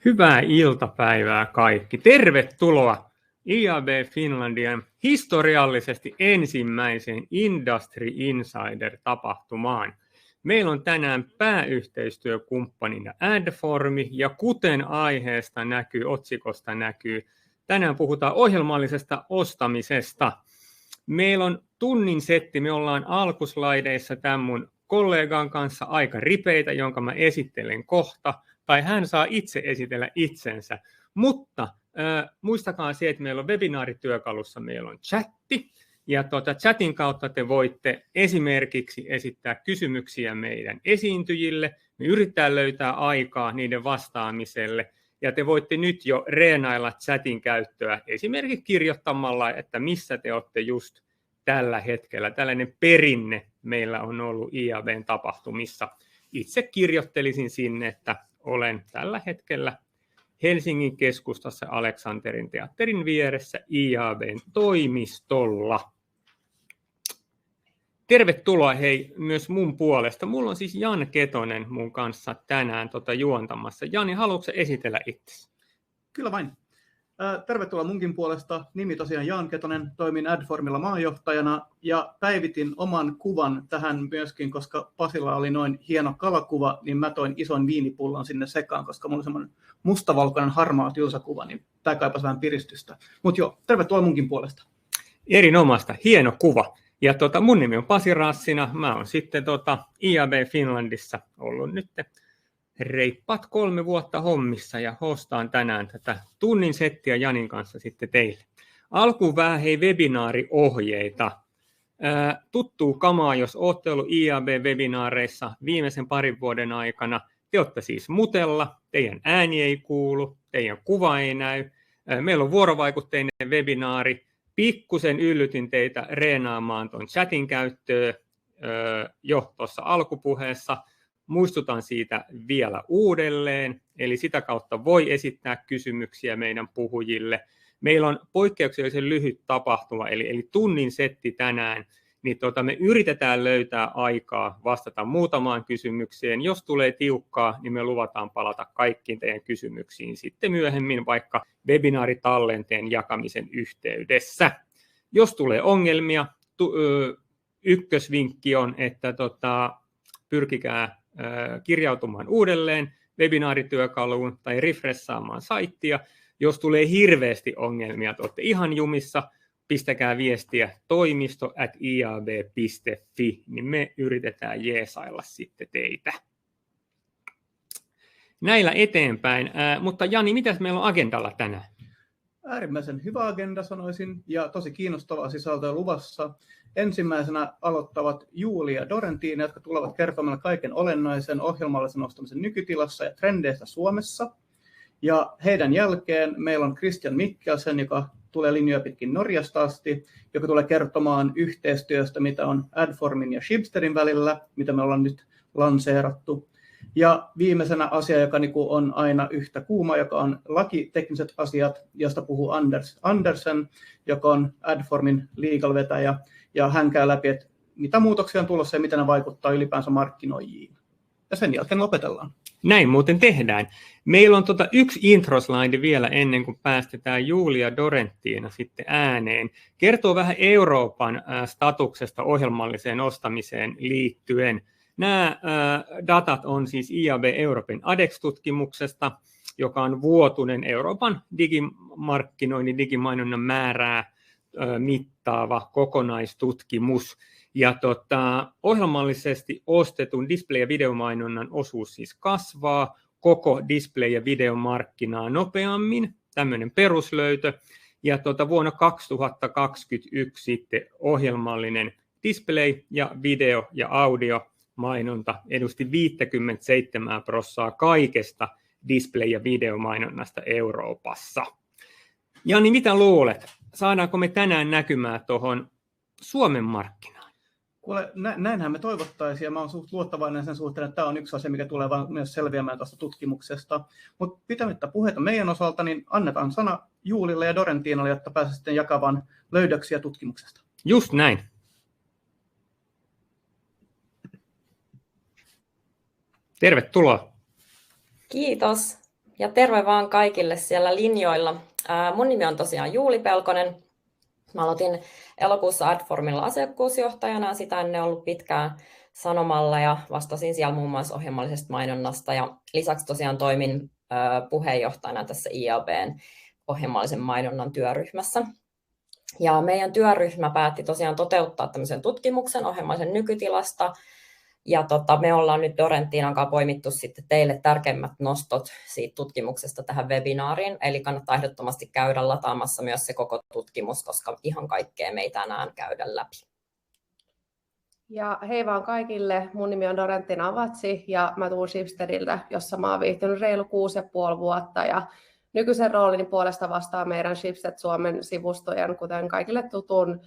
Hyvää iltapäivää kaikki. Tervetuloa IAB Finlandian historiallisesti ensimmäiseen Industry Insider-tapahtumaan. Meillä on tänään pääyhteistyökumppanina Adformi ja kuten aiheesta näkyy, otsikosta näkyy, tänään puhutaan ohjelmallisesta ostamisesta. Meillä on tunnin setti, me ollaan alkuslaideissa tämän mun kollegan kanssa aika ripeitä, jonka mä esittelen kohta. Tai hän saa itse esitellä itsensä, mutta muistakaa se, että meillä on webinaarityökalussa, meillä on chatti, ja chatin kautta te voitte esimerkiksi esittää kysymyksiä meidän esiintyjille, me yritetään löytää aikaa niiden vastaamiselle, ja te voitte nyt jo reenailla chatin käyttöä esimerkiksi kirjoittamalla, että missä te olette just tällä hetkellä. Tällainen perinne meillä on ollut IABn tapahtumissa. Itse kirjoittelisin sinne, että olen tällä hetkellä Helsingin keskustassa Aleksanterin teatterin vieressä IABn toimistolla. Tervetuloa hei myös mun puolesta. Mulla on siis Jan Ketonen mun kanssa tänään juontamassa. Jani, haluatko esitellä itsesi? Kyllä vain. Tervetuloa munkin puolesta. Nimi tosiaan Jan Ketonen, toimin Adformilla maanjohtajana ja päivitin oman kuvan tähän myöskin, koska Pasilla oli noin hieno kalakuva, niin mä toin ison viinipullon sinne sekaan, koska mulla on semmoinen mustavalkoinen harmaa tylsäkuva, niin tää kaipasi vähän piristystä. Mutta joo, tervetuloa munkin puolesta. Erinomaista, hieno kuva. Ja mun nimi on Pasi Rassina, mä oon sitten IAB Finlandissa ollut nyt reippaat 3 vuotta hommissa ja hostaan tänään tätä tunnin settiä Janin kanssa sitten teille. Alkuun vähän webinaariohjeita. Tuttuu kamaa, jos olette ollut IAB-webinaareissa viimeisen 2 vuoden aikana. Te olette siis mutella, teidän ääni ei kuulu, teidän kuva ei näy. Meillä on vuorovaikutteinen webinaari. Pikkusen yllytin teitä reenaamaan tuon chatin käyttöä jo tuossa alkupuheessa. Muistutan siitä vielä uudelleen, eli sitä kautta voi esittää kysymyksiä meidän puhujille. Meillä on poikkeuksellisen lyhyt tapahtuma, eli tunnin setti tänään, niin me yritetään löytää aikaa vastata muutamaan kysymykseen. Jos tulee tiukkaa, niin me luvataan palata kaikkiin teidän kysymyksiin sitten myöhemmin, vaikka webinaaritallenteen jakamisen yhteydessä. Jos tulee ongelmia, ykkösvinkki on, että pyrkikää kirjautumaan uudelleen webinaarityökaluun tai refreshaamaan saittia. Jos tulee hirveästi ongelmia, että olette ihan jumissa, pistäkää viestiä toimisto@iab.fi, niin me yritetään jeesailla sitten teitä. Näillä eteenpäin, mutta Jani, mitäs meillä on agendalla tänään? Äärimmäisen hyvä agenda sanoisin ja tosi kiinnostavaa sisältöä luvassa. Ensimmäisenä aloittavat Juuli ja Dorentina, jotka tulevat kertomaan kaiken olennaisen ohjelmallisen ostamisen nykytilassa ja trendeistä Suomessa. Ja heidän jälkeen meillä on Christian Mikkelsen, joka tulee linjoja pitkin Norjasta asti, joka tulee kertomaan yhteistyöstä, mitä on Adformin ja Schibstedin välillä, mitä me ollaan nyt lanseerattu. Ja viimeisenä asia, joka on aina yhtä kuuma, joka on lakitekniset asiat, josta puhuu Anders Andersen, joka on Adformin legal-vetäjä, ja hän käy läpi, että mitä muutoksia on tulossa ja miten ne vaikuttaa ylipäänsä markkinoijiin. Ja sen jälkeen lopetellaan. Näin muuten tehdään. Meillä on yksi introslaidi vielä ennen kuin päästetään Juuli ja Dorentina sitten ääneen. Kertoo vähän Euroopan statuksesta ohjelmalliseen ostamiseen liittyen. Nämä datat on siis IAB Euroopan ADEX-tutkimuksesta, joka on vuotuinen Euroopan digimarkkinoinnin, digimainonnan määrää mittaava kokonaistutkimus. Ja ohjelmallisesti ostetun display- ja videomainonnan osuus siis kasvaa koko display- ja videomarkkinaa nopeammin, tämmöinen peruslöytö. Ja vuonna 2021 sitten ohjelmallinen display- ja video- ja audiomainonta edusti 57% kaikesta display- ja videomainonnasta Euroopassa. Jani, mitä luulet? Saadaanko me tänään näkymään tuohon Suomen markkinaan? Kuule, näinhän me toivottaisiin, ja mä olen suht luottavainen sen suhteen, että tämä on yksi asia, mikä tulee vaan myös selviämään tuosta tutkimuksesta. Mutta pitämättä puheita meidän osalta, niin annetaan sana Juulille ja Dorentinalle, jotta pääsee sitten jakamaan löydöksiä tutkimuksesta. Just näin. Tervetuloa. Kiitos ja terve vaan kaikille siellä linjoilla. Mun nimi on tosiaan Juuli Pelkonen. Mä aloitin elokuussa Adformilla asiakkuusjohtajana, sitä ennen ollut pitkään Sanomalla ja vastasin siellä muun muassa ohjelmallisesta mainonnasta. Ja lisäksi tosiaan toimin puheenjohtajana tässä IABn ohjelmallisen mainonnan työryhmässä. Ja meidän työryhmä päätti tosiaan toteuttaa tämmöisen tutkimuksen ohjelmallisen nykytilasta. Ja me ollaan nyt Dorentinan kanssa poimittu sitten teille tärkeimmät nostot siitä tutkimuksesta tähän webinaariin. Eli kannattaa ehdottomasti käydä lataamassa myös se koko tutkimus, koska ihan kaikkea me ei tänään käydä läpi. Ja hei vaan kaikille, mun nimi on Dorentina Abazin ja mä tuun Schibstediltä, jossa mä oon viihtynyt reilu 6,5 vuotta. Ja nykyisen roolini puolesta vastaa meidän Schibsted Suomen sivustojen, kuten kaikille tutun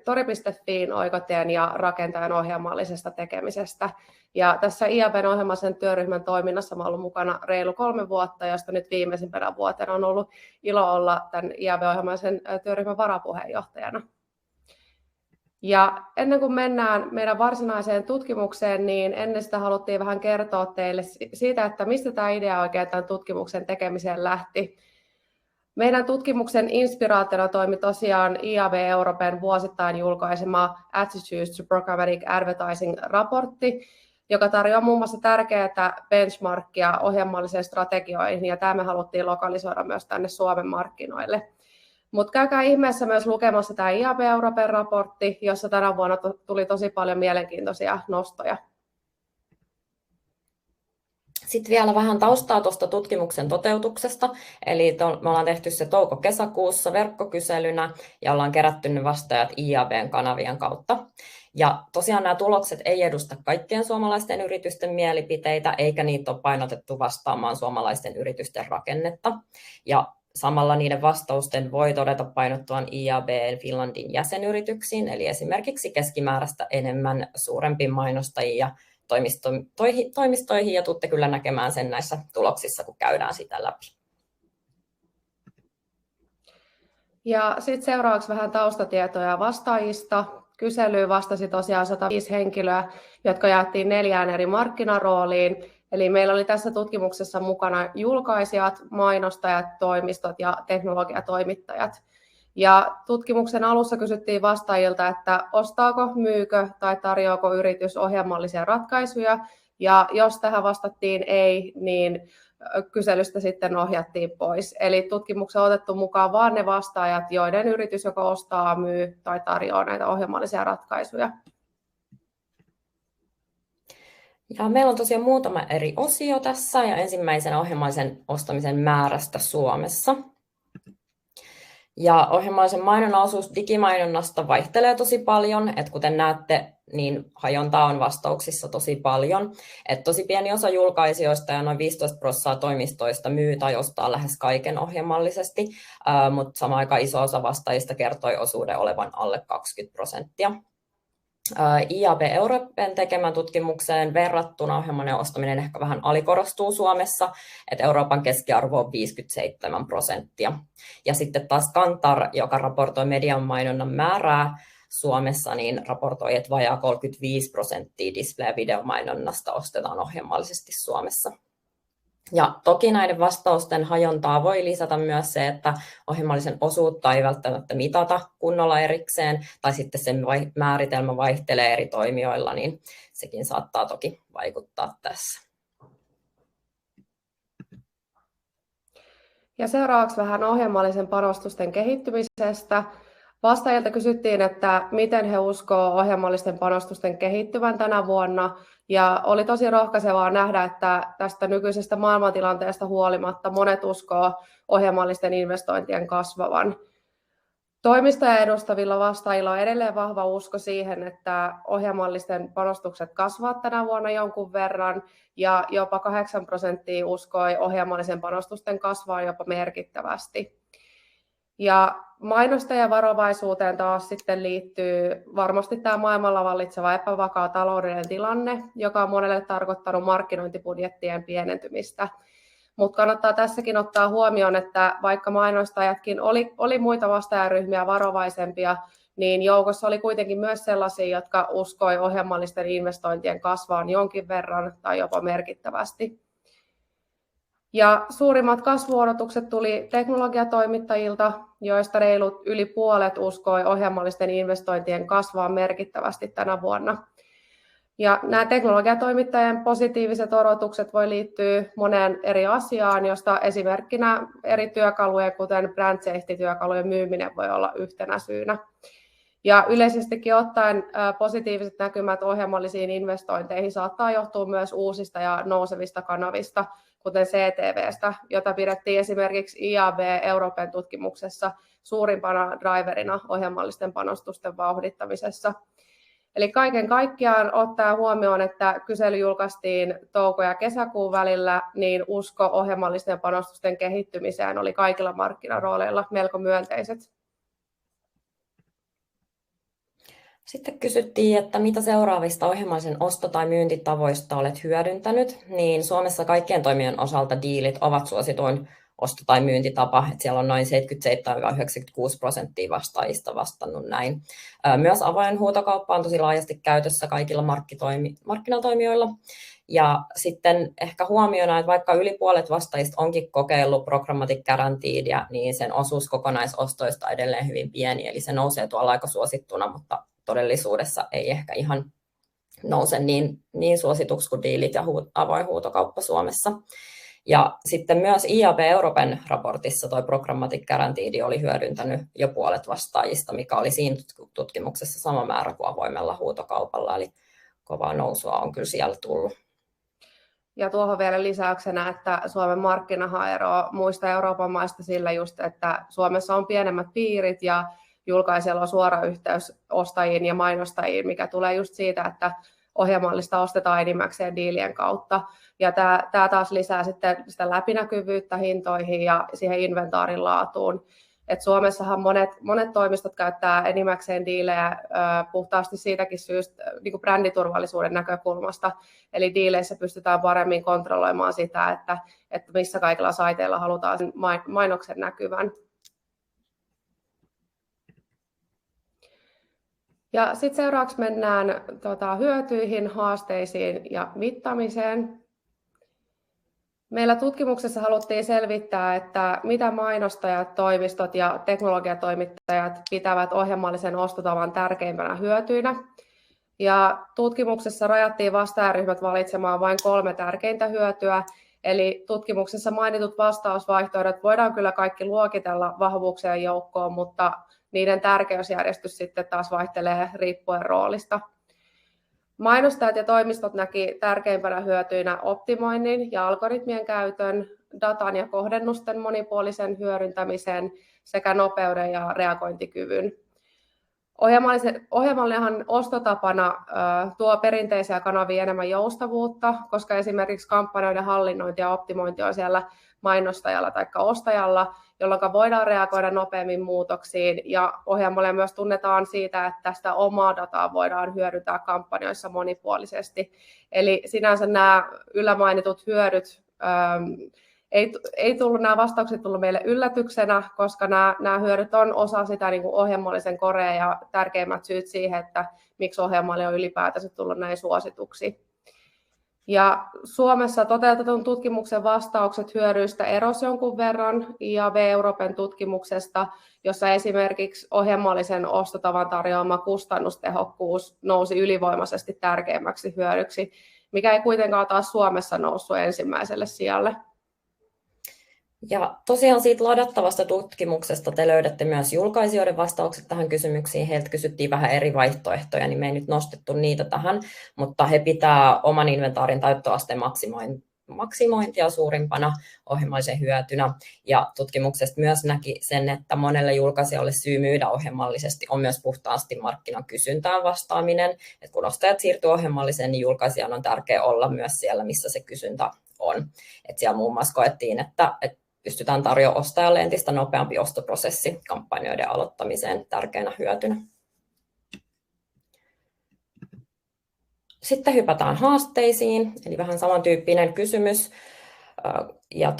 tori.fiin, oikotien ja rakentajan ohjelmallisesta tekemisestä. Ja tässä IABn ohjelmallisen työryhmän toiminnassa mä oon ollut mukana reilu 3 vuotta, josta nyt viimeisimpänä vuotena on ollut ilo olla tämän IAB-ohjelmallisen työryhmän varapuheenjohtajana. Ja ennen kuin mennään meidän varsinaiseen tutkimukseen, niin ennen sitä haluttiin vähän kertoa teille siitä, että mistä tämä idea oikein tämän tutkimuksen tekemiseen lähti. Meidän tutkimuksen inspiraationa toimi tosiaan IAB Euroopan vuosittain julkaisema Attitudes to Programmatic Advertising-raportti, joka tarjoaa muun muassa tärkeää benchmarkia ohjelmallisiin strategioihin, ja tämä me haluttiin lokalisoida myös tänne Suomen markkinoille. Mutta käykää ihmeessä myös lukemassa tämä IAB Euroopan raportti, jossa tänä vuonna tuli tosi paljon mielenkiintoisia nostoja. Sitten vielä vähän taustaa tuosta tutkimuksen toteutuksesta. Eli me ollaan tehty se touko-kesäkuussa verkkokyselynä ja ollaan kerätty ne vastaajat IABn kanavien kautta. Ja tosiaan nämä tulokset ei edusta kaikkien suomalaisten yritysten mielipiteitä, eikä niitä ole painotettu vastaamaan suomalaisten yritysten rakennetta. Ja samalla niiden vastausten voi todeta painottuvan IAB Finlandin jäsenyrityksiin, eli esimerkiksi keskimääräistä enemmän suurempiin mainostajiin ja toimistoihin, ja tuutte kyllä näkemään sen näissä tuloksissa, kun käydään sitä läpi. Ja sitten seuraavaksi vähän taustatietoja vastaajista. Kyselyyn vastasi tosiaan 105 henkilöä, jotka jaettiin 4 eri markkinarooliin. Eli meillä oli tässä tutkimuksessa mukana julkaisijat, mainostajat, toimistot ja teknologiatoimittajat. Ja tutkimuksen alussa kysyttiin vastaajilta, että ostaako, myykö tai tarjoako yritys ohjelmallisia ratkaisuja. Ja jos tähän vastattiin ei, niin kyselystä sitten ohjattiin pois. Eli tutkimukseen on otettu mukaan vain ne vastaajat, joiden yritys joko ostaa, myy tai tarjoaa näitä ohjelmallisia ratkaisuja. Ja meillä on tosiaan muutama eri osio tässä, ja ensimmäisenä ohjelmallisen ostamisen määrästä Suomessa. Ja ohjelmallisen mainonnan osuus digimainonnasta vaihtelee tosi paljon, että kuten näette, niin hajontaa on vastauksissa tosi paljon. Että tosi pieni osa julkaisijoista ja noin 15% toimistoista myy tai ostaa lähes kaiken ohjelmallisesti, mutta samaan aikaan iso osa vastaajista kertoi osuuden olevan alle 20%. IAB Euroopan tekemään tutkimukseen verrattuna ohjelmallinen ostaminen ehkä vähän alikorostuu Suomessa, että Euroopan keskiarvo on 57%. Ja sitten taas Kantar, joka raportoi median mainonnan määrää Suomessa, niin raportoi, että vajaa 35% display- ja videomainonnasta ostetaan ohjelmallisesti Suomessa. Ja toki näiden vastausten hajontaa voi lisätä myös se, että ohjelmallisen osuutta ei välttämättä mitata kunnolla erikseen, tai sitten sen määritelmä vaihtelee eri toimijoilla, niin sekin saattaa toki vaikuttaa tässä. Ja seuraavaksi vähän ohjelmallisen panostusten kehittymisestä. Vastaajilta kysyttiin, että miten he uskoo ohjelmallisten panostusten kehittyvän tänä vuonna. Ja oli tosi rohkaisevaa nähdä, että tästä nykyisestä maailmantilanteesta huolimatta monet uskoo ohjelmallisten investointien kasvavan. Toimistoja edustavilla vastaajilla on edelleen vahva usko siihen, että ohjelmallisten panostukset kasvavat tänä vuonna jonkun verran, ja jopa 8% uskoi ohjelmallisen panostusten kasvaa jopa merkittävästi. Ja mainostajan varovaisuuteen taas sitten liittyy varmasti tämä maailmalla vallitseva epävakaa taloudellinen tilanne, joka on monelle tarkoittanut markkinointibudjettien pienentymistä. Mutta kannattaa tässäkin ottaa huomioon, että vaikka mainostajatkin oli muita vastaajaryhmiä varovaisempia, niin joukossa oli kuitenkin myös sellaisia, jotka uskoi ohjelmallisten investointien kasvaan jonkin verran tai jopa merkittävästi. Ja suurimmat kasvuodotukset tuli teknologiatoimittajilta, joista reilut yli puolet uskoi ohjelmallisten investointien kasvaa merkittävästi tänä vuonna. Ja nämä teknologiatoimittajien positiiviset odotukset voi liittyä moneen eri asiaan, josta esimerkkinä eri työkalujen, kuten brand safety-työkalujen myyminen voi olla yhtenä syynä. Ja yleisestikin ottaen positiiviset näkymät ohjelmallisiin investointeihin saattaa johtua myös uusista ja nousevista kanavista, kuten CTVstä, jota pidettiin esimerkiksi IAB Euroopan tutkimuksessa suurimpana driverina ohjelmallisten panostusten vauhdittamisessa. Eli kaiken kaikkiaan ottaen huomioon, että kysely julkaistiin touko- ja kesäkuun välillä, niin usko ohjelmallisten panostusten kehittymiseen oli kaikilla markkinarooleilla melko myönteiset. Sitten kysyttiin, että mitä seuraavista ohjelmallisen osto- tai myyntitavoista olet hyödyntänyt, niin Suomessa kaikkien toimijoiden osalta diilit ovat suosituin osto- tai myyntitapa, että siellä on noin 77-96% vastaajista vastannut näin. Myös avoin huutokauppa on tosi laajasti käytössä kaikilla markkinatoimijoilla. Ja sitten ehkä huomiona, että vaikka yli puolet vastaajista onkin kokeillut programmatic guaranteedia, niin sen osuus kokonaisostoista on edelleen hyvin pieni, eli se nousee tuolla aika suosittuna, mutta todellisuudessa ei ehkä ihan nouse niin suosituksi kuin diilit ja avoin huutokauppa Suomessa. Ja sitten myös IAB Euroopan raportissa tuo programmatic guarantee oli hyödyntänyt jo puolet vastaajista, mikä oli siinä tutkimuksessa sama määrä kuin avoimella huutokaupalla, eli kovaa nousua on kyllä siellä tullut. Ja tuohon vielä lisäyksenä, että Suomen markkinahan eroaa muista Euroopan maista sillä just, että Suomessa on pienemmät piirit ja julkaisijalla on suora yhteys ostajiin ja mainostajiin, mikä tulee just siitä, että ohjelmallista ostetaan enimmäkseen diilien kautta. Ja tämä taas lisää sitten sitä läpinäkyvyyttä hintoihin ja siihen inventaarin laatuun. Et Suomessahan monet toimistot käyttää enimmäkseen diilejä puhtaasti siitäkin syystä niin kuin bränditurvallisuuden näkökulmasta. Eli diileissä pystytään paremmin kontrolloimaan sitä, että missä kaikilla saiteilla halutaan sen mainoksen näkyvän. Ja sitten seuraavaksi mennään hyötyihin, haasteisiin ja mittaamiseen. Meillä tutkimuksessa haluttiin selvittää, että mitä mainostajat, toimistot ja teknologiatoimittajat pitävät ohjelmallisen ostotavan tärkeimpänä hyötyinä. Ja tutkimuksessa rajattiin vastaajaryhmät valitsemaan vain 3 tärkeintä hyötyä. Eli tutkimuksessa mainitut vastausvaihtoehdot voidaan kyllä kaikki luokitella vahvuuksien joukkoon, mutta niiden tärkeysjärjestys sitten taas vaihtelee riippuen roolista. Mainostajat ja toimistot näki tärkeimpänä hyötyinä optimoinnin ja algoritmien käytön, datan ja kohdennusten monipuolisen hyödyntämisen sekä nopeuden ja reagointikyvyn. Ohjelmallinenhan ostotapana tuo perinteisiä kanavia enemmän joustavuutta, koska esimerkiksi kampanjoiden hallinnointi ja optimointi on siellä mainostajalla tai ostajalla, jolloin voidaan reagoida nopeammin muutoksiin. Ja ohjelmalle myös tunnetaan siitä, että sitä omaa dataa voidaan hyödyntää kampanjoissa monipuolisesti. Eli sinänsä nämä ylämainitut hyödyt, nämä vastaukset tullut meille yllätyksenä, koska nämä hyödyt on osa sitä niin kuin ohjelmallisen korea ja tärkeimmät syyt siihen, että miksi ohjelmalle on ylipäätänsä tullut näin suosituksi. Ja Suomessa toteutetun tutkimuksen vastaukset hyödyistä erosi jonkun verran IAB Euroopan tutkimuksesta, jossa esimerkiksi ohjelmallisen ostotavan tarjoama kustannustehokkuus nousi ylivoimaisesti tärkeimmäksi hyödyksi, mikä ei kuitenkaan taas Suomessa noussut ensimmäiselle sijalle. Ja tosiaan siitä ladattavasta tutkimuksesta te löydätte myös julkaisijoiden vastaukset tähän kysymyksiin. Heiltä kysyttiin vähän eri vaihtoehtoja, niin me ei nyt nostettu niitä tähän, mutta he pitää oman inventaarin täyttöasteen maksimointia suurimpana ohjelmallisen hyötynä. Ja tutkimuksesta myös näki sen, että monelle julkaisijalle syy myydä ohjelmallisesti on myös puhtaasti markkinan kysyntään vastaaminen. Et kun ostajat siirtyy ohjelmalliseen, niin julkaisijan on tärkeää olla myös siellä, missä se kysyntä on. Et siellä muun muassa koettiin, että pystytään tarjoamaan ostajalle entistä nopeampi ostoprosessi kampanjoiden aloittamiseen tärkeänä hyötynä. Sitten hypätään haasteisiin, eli vähän samantyyppinen kysymys. Ja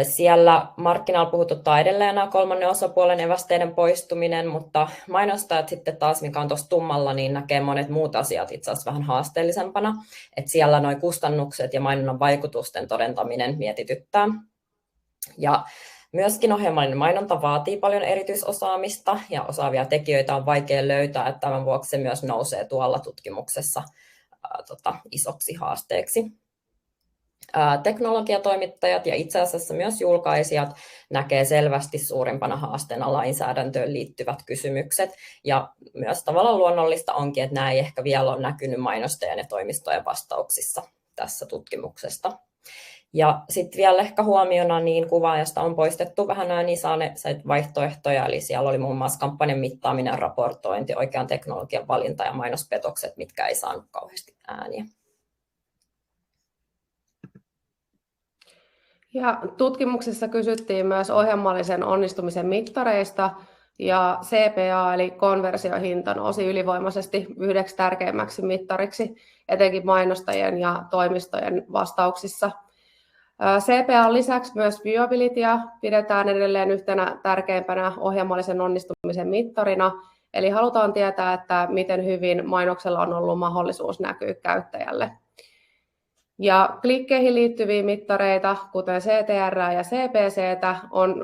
siellä markkinalla puhututtaa edelleen nämä kolmannen osapuolen evästeiden poistuminen, mutta mainostajat sitten taas, mikä on tuossa tummalla, niin näkee monet muut asiat itse asiassa vähän haasteellisempana. Että siellä nuo kustannukset ja mainonnan vaikutusten todentaminen mietityttää. Ja myöskin ohjelmallinen mainonta vaatii paljon erityisosaamista ja osaavia tekijöitä on vaikea löytää, että tämän vuoksi se myös nousee tuolla tutkimuksessa isoksi haasteeksi. Teknologiatoimittajat ja itse asiassa myös julkaisijat näkee selvästi suurimpana haasteena lainsäädäntöön liittyvät kysymykset. Ja myös tavallaan luonnollista onkin, että nämä ei ehkä vielä ole näkynyt mainostajien ja toimistojen vastauksissa tässä tutkimuksesta. Ja sitten vielä ehkä huomiona, niin kuvaajasta on poistettu vähän nämä niin saaneet vaihtoehtoja, eli siellä oli muun muassa kampanjan mittaaminen, raportointi, oikean teknologian valinta ja mainospetokset, mitkä ei saanut kauheasti ääniä. Ja tutkimuksessa kysyttiin myös ohjelmallisen onnistumisen mittareista, ja CPA eli konversiohinta nousi ylivoimaisesti yhdeksi tärkeimmäksi mittariksi, etenkin mainostajien ja toimistojen vastauksissa. CPA:n lisäksi myös viewabilityä pidetään edelleen yhtenä tärkeimpänä ohjelmallisen onnistumisen mittarina, eli halutaan tietää, että miten hyvin mainoksella on ollut mahdollisuus näkyä käyttäjälle. Ja klikkeihin liittyviä mittareita, kuten CTR ja CPC:tä,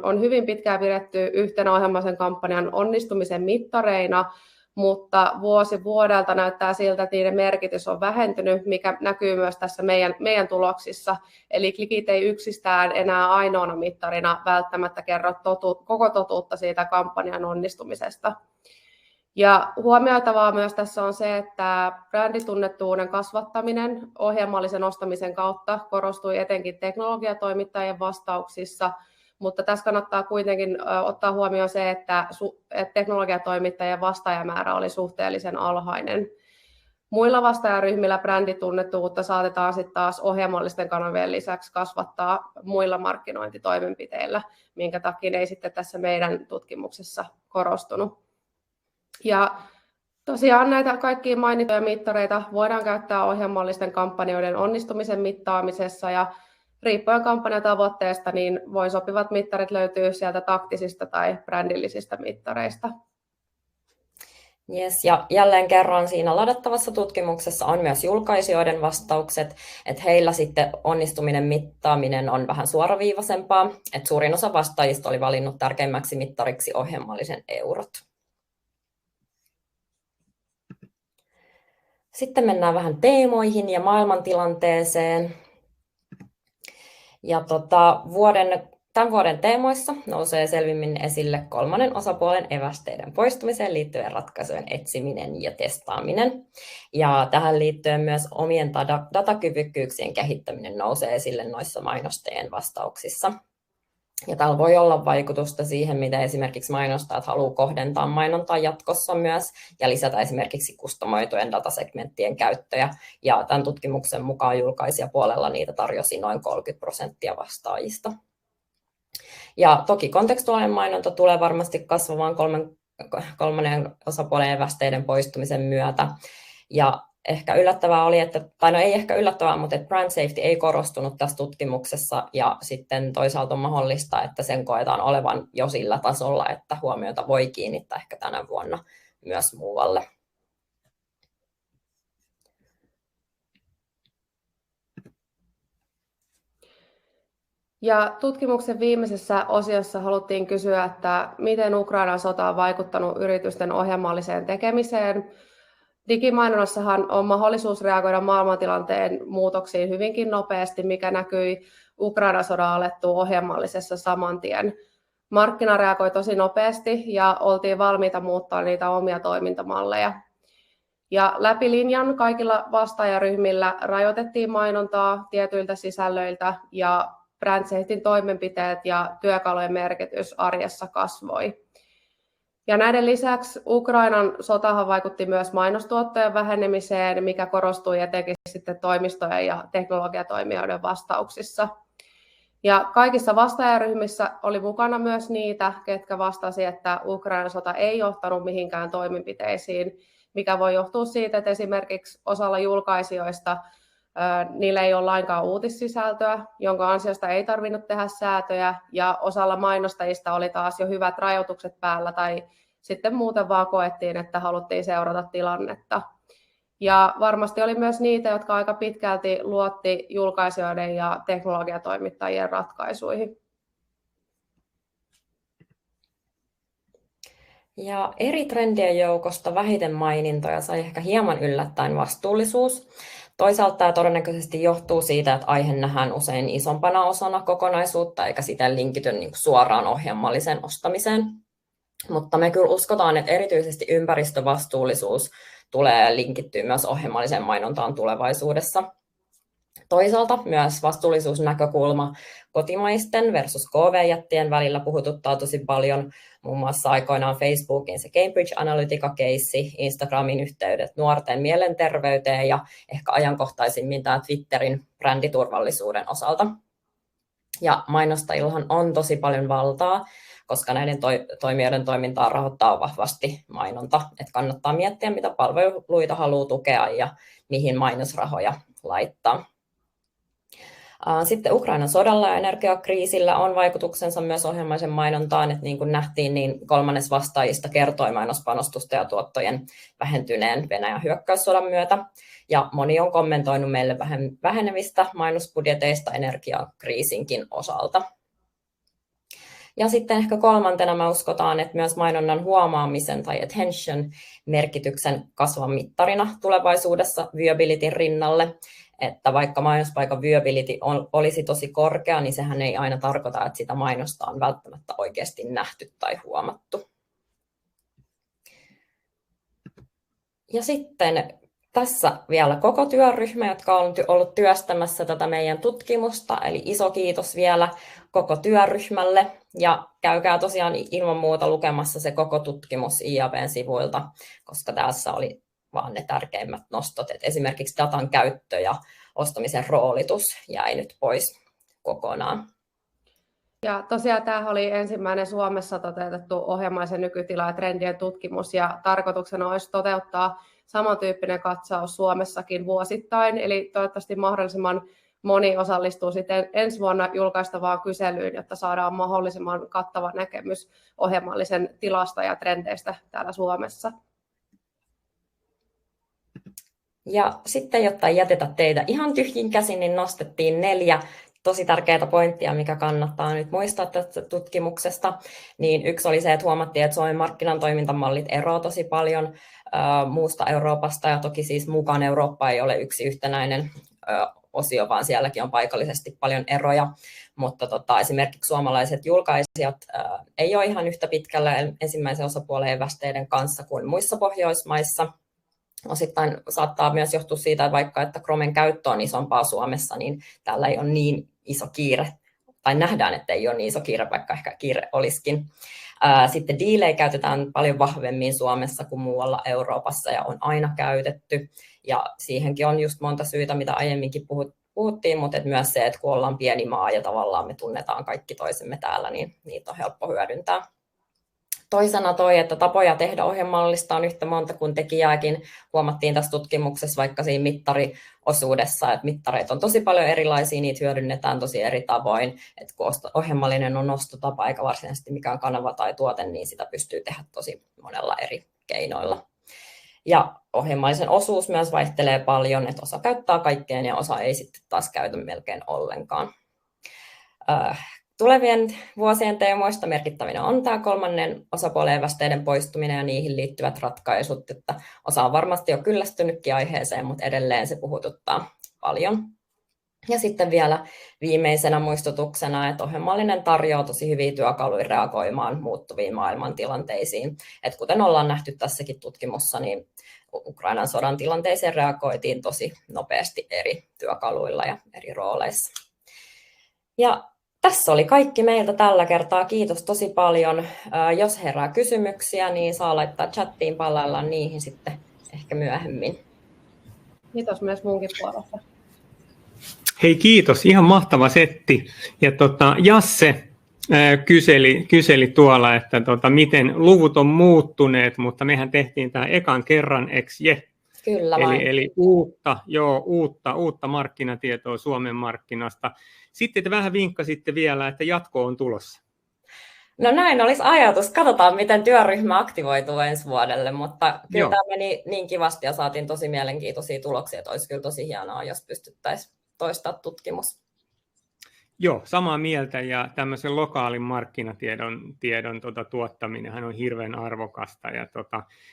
on hyvin pitkään pidetty yhtenä ohjelmallisen kampanjan onnistumisen mittareina, mutta vuosi vuodelta näyttää siltä, että niiden merkitys on vähentynyt, mikä näkyy myös tässä meidän tuloksissa. Eli klikit ei yksistään enää ainoana mittarina välttämättä kerro koko totuutta siitä kampanjan onnistumisesta. Ja huomioitavaa myös tässä on se, että bränditunnettuuden kasvattaminen ohjelmallisen ostamisen kautta korostui etenkin teknologiatoimittajien vastauksissa, mutta tässä kannattaa kuitenkin ottaa huomioon se, että teknologiatoimittajien vastaajamäärä oli suhteellisen alhainen. Muilla vastaajaryhmillä bränditunnettuutta saatetaan sitten taas ohjelmallisten kanavien lisäksi kasvattaa muilla markkinointitoimenpiteillä, minkä takia ne ei sitten tässä meidän tutkimuksessa korostunut. Ja tosiaan näitä kaikkia mainittuja mittareita voidaan käyttää ohjelmallisten kampanjoiden onnistumisen mittaamisessa ja riippuen kampanjatavoitteesta, niin voi sopivat mittarit löytyy sieltä taktisista tai brändillisistä mittareista. Yes, ja jälleen kerran siinä ladattavassa tutkimuksessa on myös julkaisijoiden vastaukset, että heillä sitten onnistuminen mittaaminen on vähän suoraviivaisempaa, että suurin osa vastaajista oli valinnut tärkeimmäksi mittariksi ohjelmallisen eurot. Sitten mennään vähän teemoihin ja maailmantilanteeseen. Ja tämän vuoden teemoissa nousee selvimmin esille kolmannen osapuolen evästeiden poistumiseen liittyen ratkaisujen etsiminen ja testaaminen. Ja tähän liittyen myös omien datakyvykkyyksien kehittäminen nousee esille noissa mainostajien vastauksissa. Ja tällä voi olla vaikutusta siihen, miten esimerkiksi mainostajat haluaa kohdentaa mainontaa jatkossa myös ja lisätä esimerkiksi kustomoitujen datasegmenttien käyttöjä. Ja tämän tutkimuksen mukaan julkaisijapuolella niitä tarjosi noin 30% vastaajista. Ja toki kontekstuaalinen mainonta tulee varmasti kasvamaan kolmannen osapuolen evästeiden poistumisen myötä. Ja ehkä yllättävää oli, ei ehkä yllättävää, mutta brand safety ei korostunut tässä tutkimuksessa ja sitten toisaalta on mahdollista, että sen koetaan olevan jo sillä tasolla, että huomiota voi kiinnittää ehkä tänä vuonna myös muualle. Ja tutkimuksen viimeisessä osiossa haluttiin kysyä, että miten Ukrainan sota on vaikuttanut yritysten ohjelmalliseen tekemiseen. Digimainonnassahan on mahdollisuus reagoida maailmantilanteen muutoksiin hyvinkin nopeasti, mikä näkyi Ukrainan sodan alettua ohjelmallisessa saman tien. Markkina reagoi tosi nopeasti ja oltiin valmiita muuttaa niitä omia toimintamalleja. Ja läpi linjan kaikilla vastaajaryhmillä rajoitettiin mainontaa tietyiltä sisällöiltä ja brand safetyn toimenpiteet ja työkalujen merkitys arjessa kasvoi. Ja näiden lisäksi Ukrainan sotahan vaikutti myös mainostuottojen vähenemiseen, mikä korostui etenkin sitten toimistojen ja teknologiatoimijoiden vastauksissa. Ja kaikissa vastaajaryhmissä oli mukana myös niitä, ketkä vastasi, että Ukrainan sota ei johtanut mihinkään toimenpiteisiin, mikä voi johtua siitä, että esimerkiksi osalla julkaisijoista niillä ei ole lainkaan uutissisältöä, jonka ansiosta ei tarvinnut tehdä säätöjä, ja osalla mainostajista oli taas jo hyvät rajoitukset päällä, tai sitten muuten vaan koettiin, että haluttiin seurata tilannetta. Ja varmasti oli myös niitä, jotka aika pitkälti luotti julkaisijoiden ja teknologiatoimittajien ratkaisuihin. Ja eri trendien joukosta vähiten mainintoja sai ehkä hieman yllättäen vastuullisuus. Toisaalta tämä todennäköisesti johtuu siitä, että aihe nähdään usein isompana osana kokonaisuutta, eikä siten linkity suoraan ohjelmallisen ostamiseen. Mutta me kyllä uskotaan, että erityisesti ympäristövastuullisuus tulee linkittyä myös ohjelmalliseen mainontaan tulevaisuudessa. Toisaalta myös vastuullisuusnäkökulma kotimaisten versus KV-jättien välillä puhututtaa tosi paljon. Muun muassa aikoinaan Facebookin se Cambridge Analytica-keissi, Instagramin yhteydet nuorten mielenterveyteen ja ehkä ajankohtaisimmin tämä Twitterin bränditurvallisuuden osalta. Ja mainostajillahan on tosi paljon valtaa, koska näiden toimijoiden toimintaa rahoittaa vahvasti mainonta. Että kannattaa miettiä, mitä palveluita haluaa tukea ja mihin mainosrahoja laittaa. Sitten Ukrainan sodalla ja energiakriisillä on vaikutuksensa myös ohjelmaisen mainontaan, että niin kuin nähtiin, niin kolmannes vastaajista kertoi mainospanostusta ja tuottojen vähentyneen Venäjän hyökkäyssodan myötä. Ja moni on kommentoinut meille vähenevistä mainosbudjeteista energiakriisinkin osalta. Ja sitten ehkä kolmantena me uskotaan, että myös mainonnan huomaamisen tai attention merkityksen kasvavan mittarina tulevaisuudessa viewabilityn rinnalle. Että vaikka mainospaikan viewability olisi tosi korkea, niin sehän ei aina tarkoita, että sitä mainosta on välttämättä oikeasti nähty tai huomattu. Ja sitten tässä vielä koko työryhmä, jotka on ollut työstämässä tätä meidän tutkimusta, eli iso kiitos vielä koko työryhmälle. Ja käykää tosiaan ilman muuta lukemassa se koko tutkimus IABn sivuilta, koska tässä oli vaan ne tärkeimmät nostot, että esimerkiksi datan käyttö ja ostamisen roolitus jäi nyt pois kokonaan. Ja tosiaan tämä oli ensimmäinen Suomessa toteutettu ohjelmallisen nykytila ja trendien tutkimus, ja tarkoituksena olisi toteuttaa samantyyppinen katsaus Suomessakin vuosittain, eli toivottavasti mahdollisimman moni osallistuu sitten ensi vuonna julkaistavaan kyselyyn, jotta saadaan mahdollisimman kattava näkemys ohjelmallisen tilasta ja trendeistä täällä Suomessa. Ja sitten, jotta ei jätetä teitä ihan tyhjin käsin, niin nostettiin 4 tosi tärkeää pointtia, mikä kannattaa nyt muistaa tästä tutkimuksesta. Niin yksi oli se, että huomattiin, että Suomen markkinan toimintamallit eroavat tosi paljon muusta Euroopasta, ja toki siis mukaan Eurooppa ei ole yksi yhtenäinen osio, vaan sielläkin on paikallisesti paljon eroja, mutta esimerkiksi suomalaiset julkaisijat ei ole ihan yhtä pitkällä ensimmäisen osapuolen evästeiden kanssa kuin muissa Pohjoismaissa. Osittain saattaa myös johtua siitä, että vaikka että Chromen käyttö on isompaa Suomessa, niin täällä ei ole niin iso kiire, tai nähdään, että ei ole niin iso kiire, vaikka ehkä kiire olisikin. Sitten diilejä käytetään paljon vahvemmin Suomessa kuin muualla Euroopassa ja on aina käytetty. Ja siihenkin on just monta syytä, mitä aiemminkin puhuttiin, mutta myös se, että kun ollaan pieni maa ja tavallaan me tunnetaan kaikki toisemme täällä, niin niitä on helppo hyödyntää. Toisena että tapoja tehdä ohjelmallista on yhtä monta kuin tekijääkin. Huomattiin tässä tutkimuksessa vaikka siinä mittariosuudessa, että mittareita on tosi paljon erilaisia, niitä hyödynnetään tosi eri tavoin. Että kun ohjelmallinen on ostotapa eikä varsinaisesti mikään kanava tai tuote, niin sitä pystyy tehdä tosi monella eri keinoilla. Ja ohjelmallisen osuus myös vaihtelee paljon, että osa käyttää kaikkeen ja osa ei sitten taas käytä melkein ollenkaan. tulevien vuosien teemoista merkittävinä on tämä kolmannen osapuolen evästeiden poistuminen ja niihin liittyvät ratkaisut, että osa on varmasti jo kyllästynytkin aiheeseen, mutta edelleen se puhututtaa paljon. Ja sitten vielä viimeisenä muistutuksena, että ohjelmallinen tarjoaa tosi hyviä työkaluja reagoimaan muuttuviin maailmantilanteisiin. Et kuten ollaan nähty tässäkin tutkimuksessa, niin Ukrainan sodan tilanteeseen reagoitiin tosi nopeasti eri työkaluilla ja eri rooleissa. Ja tässä oli kaikki meiltä tällä kertaa. Kiitos tosi paljon. Jos herää kysymyksiä, niin saa laittaa chattiin, palaillaan niihin sitten ehkä myöhemmin. Kiitos myös munkin puolesta. Hei, kiitos. Ihan mahtava setti. Ja Jasse kyseli tuolla, että miten luvut on muuttuneet, mutta mehän tehtiin tämä ekan kerran, eks je? Kyllä vain. Eli uutta markkinatietoa Suomen markkinasta. Sitten te vähän vinkkasitte vielä, että jatko on tulossa. No näin olisi ajatus. Katsotaan, miten työryhmä aktivoituu ensi vuodelle, mutta kyllä tämä meni niin kivasti ja saatiin tosi mielenkiintoisia tuloksia, että olisi kyllä tosi hienoa, jos pystyttäisiin toistaa tutkimus. Joo, samaa mieltä, ja tämmöisen lokaalin markkinatiedon tuottaminenhan on hirveän arvokasta. Ja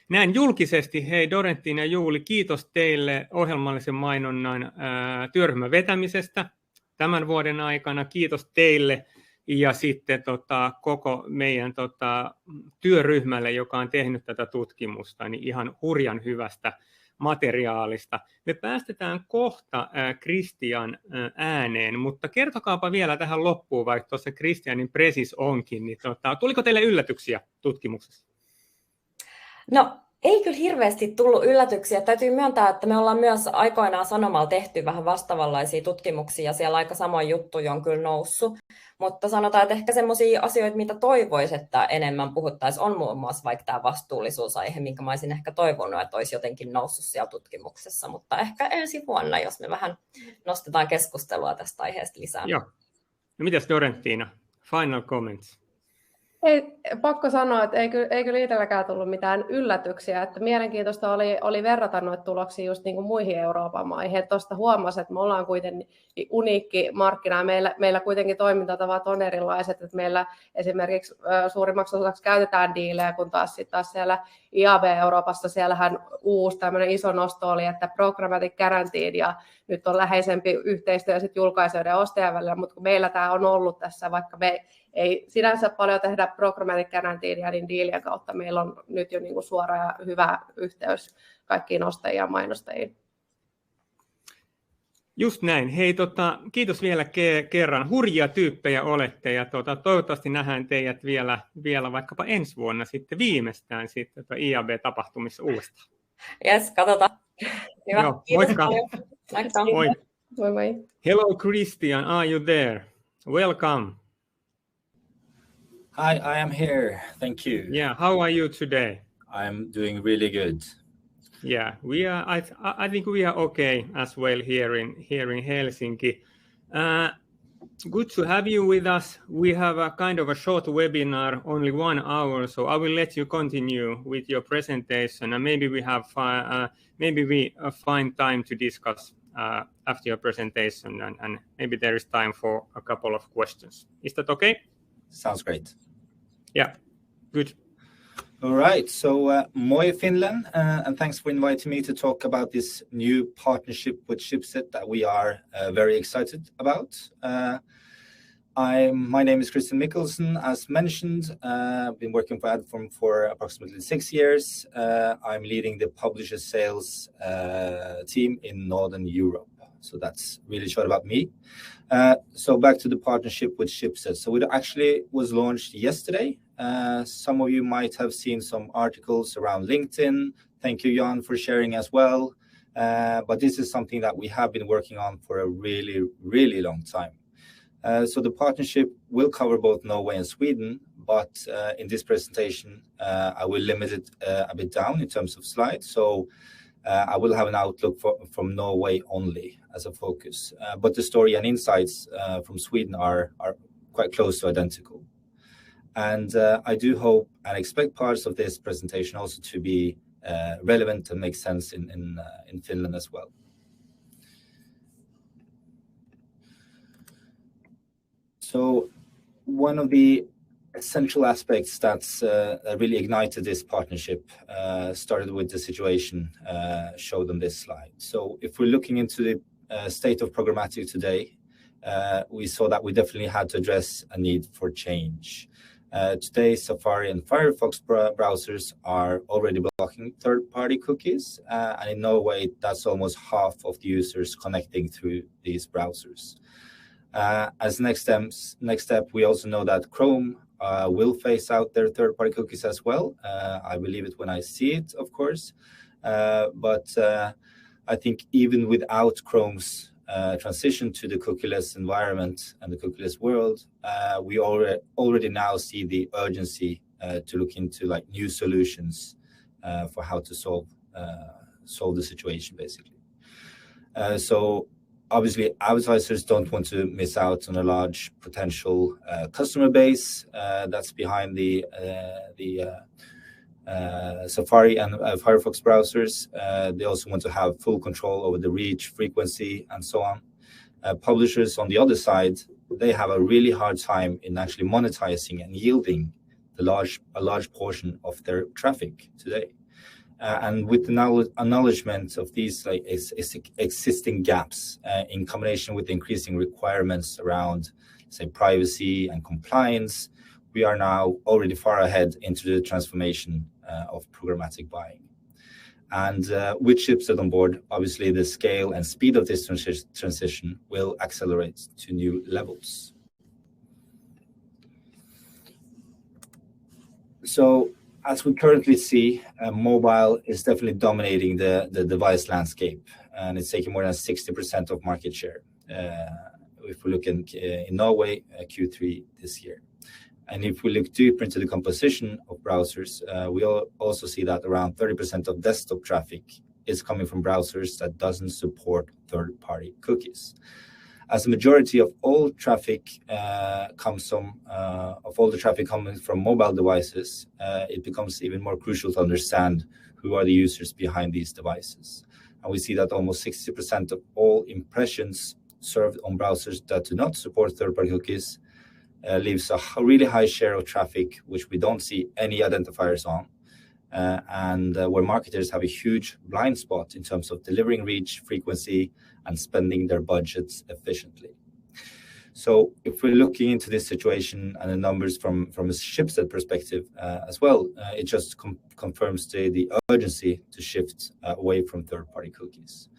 näin julkisesti, hei Dorentina ja Juuli, kiitos teille ohjelmallisen mainonnan työryhmän vetämisestä tämän vuoden aikana. Kiitos teille ja sitten koko meidän työryhmälle, joka on tehnyt tätä tutkimusta, niin ihan hurjan hyvästä materiaalista. Me päästetään kohta Kristian ääneen, mutta kertokaapa vielä tähän loppuun, vaikka tuossa Kristianin presis onkin, niin tuliko teille yllätyksiä tutkimuksessa? No ei kyllä hirveästi tullut yllätyksiä. Täytyy myöntää, että me ollaan myös aikoinaan Sanomalla tehty vähän vastaavanlaisia tutkimuksia ja siellä aika samoin juttuja on kyllä noussut. Mutta sanotaan, että ehkä semmoisia asioita, mitä toivoisi, että enemmän puhuttaisiin, on muun muassa vaikka tämä vastuullisuusaihe, minkä mä olisin ehkä toivonut, että olisi jotenkin noussut siellä tutkimuksessa. Mutta ehkä ensi vuonna, jos me vähän nostetaan keskustelua tästä aiheesta lisää. Joo. No mitäs Dorentina? Final comments. Ei, pakko sanoa, että ei kyllä itselläkään tullut mitään yllätyksiä. Että mielenkiintoista oli verrata noita tuloksia just niin kuin muihin Euroopan maihin. Tuosta huomasi, että me ollaan kuitenkin uniikki markkina. Meillä kuitenkin toimintatavat on erilaiset. Että meillä esimerkiksi suurimmaksi osaksi käytetään diilejä, kun taas siellä IAB Euroopassa siellähän uusi tämmöinen iso nosto oli, että programmatic guaranteed ja nyt on läheisempi yhteistyö sitten julkaisijoiden ja ostajan välillä, mutta kun meillä tämä on ollut tässä, vaikka me ei sinänsä paljon tehdä programmatic guaranteedia, niin diilien kautta meillä on nyt jo niinku suora ja hyvä yhteys kaikkiin ostajiin ja mainostajiin. Just näin. Hei, kiitos vielä kerran. Hurjia tyyppejä olette ja toivottavasti nähdään teidät vielä vaikkapa ensi vuonna sitten viimeistään sitten IAB-tapahtumissa uudestaan. Yes, katsotaan. Hyvä. Joo, moikka. Moi. Moi moi. Hello Christian, are you there? Welcome. Hi, I am here. Thank you. Yeah, how are you today? I'm doing really good. Yeah, we are. I think we are okay as well here in Helsinki. Good to have you with us. We have a kind of a short webinar, only 1 hour, so I will let you continue with your presentation, and maybe we find time to discuss after your presentation, and maybe there is time for a couple of questions. Is that okay? Sounds great. Yeah, good. All right, so moi Finland, and thanks for inviting me to talk about this new partnership with Schibsted that we are very excited about. My name is Christian Mikkelsen, as mentioned. I've been working for Adform for approximately 6 years. I'm leading the publisher sales team in Northern Europe. So that's really short about me. So back to the partnership with Schibsted. So it actually was launched yesterday. Some of you might have seen some articles around LinkedIn. Thank you, Jan, for sharing as well. But this is something that we have been working on for a really, really long time. So the partnership will cover both Norway and Sweden, but in this presentation, I will limit it a bit down in terms of slides. So I will have an outlook from Norway only as a focus. But the story and insights from Sweden are quite close to identical. And I do hope and expect parts of this presentation also to be relevant and make sense in Finland as well. So one of the essential aspects that's really ignited this partnership started with the situation showed on this slide. So if we're looking into the state of programmatic today, we saw that we definitely had to address a need for change. Today, Safari and Firefox browsers are already blocking third-party cookies, and in Norway, that's almost half of the users connecting through these browsers. As next step, we also know that Chrome will phase out their third-party cookies as well. I believe it when I see it, of course. But I think even without Chrome's transition to the cookieless environment and the cookieless world, we already now see the urgency to look into like new solutions for how to solve the situation, basically. So obviously, advertisers don't want to miss out on a large potential customer base that's behind the Safari and Firefox browsers. They also want to have full control over the reach, frequency, and so on. Publishers, on the other side, they have a really hard time in actually monetizing and yielding a large portion of their traffic today. And with the acknowledgement of these like existing gaps in combination with increasing requirements around, say, privacy and compliance, we are now already far ahead into the transformation of programmatic buying. And with Schibsted on board, obviously the scale and speed of this transition will accelerate to new levels. So as we currently see, mobile is definitely dominating the device landscape, and it's taking more than 60% of market share. If we look in Norway, Q3 this year. And if we look deeper into the composition of browsers, we also see that around 30% of desktop traffic is coming from browsers that doesn't support third-party cookies. As the majority of all traffic comes from coming from mobile devices, it becomes even more crucial to understand who are the users behind these devices. And we see that almost 60% of all impressions served on browsers that do not support third-party cookies leaves a really high share of traffic which we don't see any identifiers on, and where marketers have a huge blind spot in terms of delivering reach, frequency, and spending their budgets efficiently. So if we're looking into this situation and the numbers from a Schibsted perspective as well, it just confirms the urgency to shift away from third-party cookies.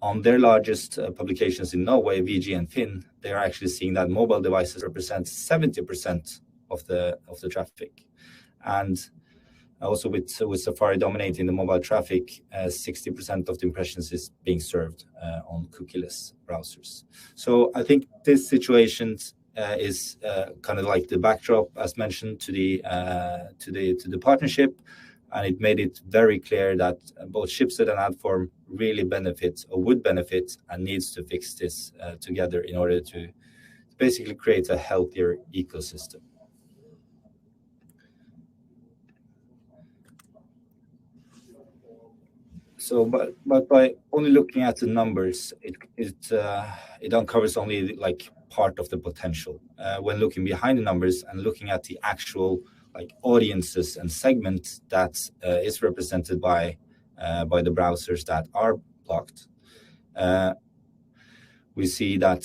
On their largest publications in Norway, VG and Finn, they are actually seeing that mobile devices represent 70% of the traffic. And also with Safari dominating the mobile traffic, 60% of the impressions is being served on cookieless browsers. So I think this situation is kind of like the backdrop, as mentioned, to the partnership, and it made it very clear that both Schibsted and Adform really benefit or would benefit and needs to fix this together in order to basically create a healthier ecosystem. So, but by only looking at the numbers, it uncovers only like part of the potential. When looking behind the numbers and looking at the actual like audiences and segments that is represented by the browsers that are blocked, we see that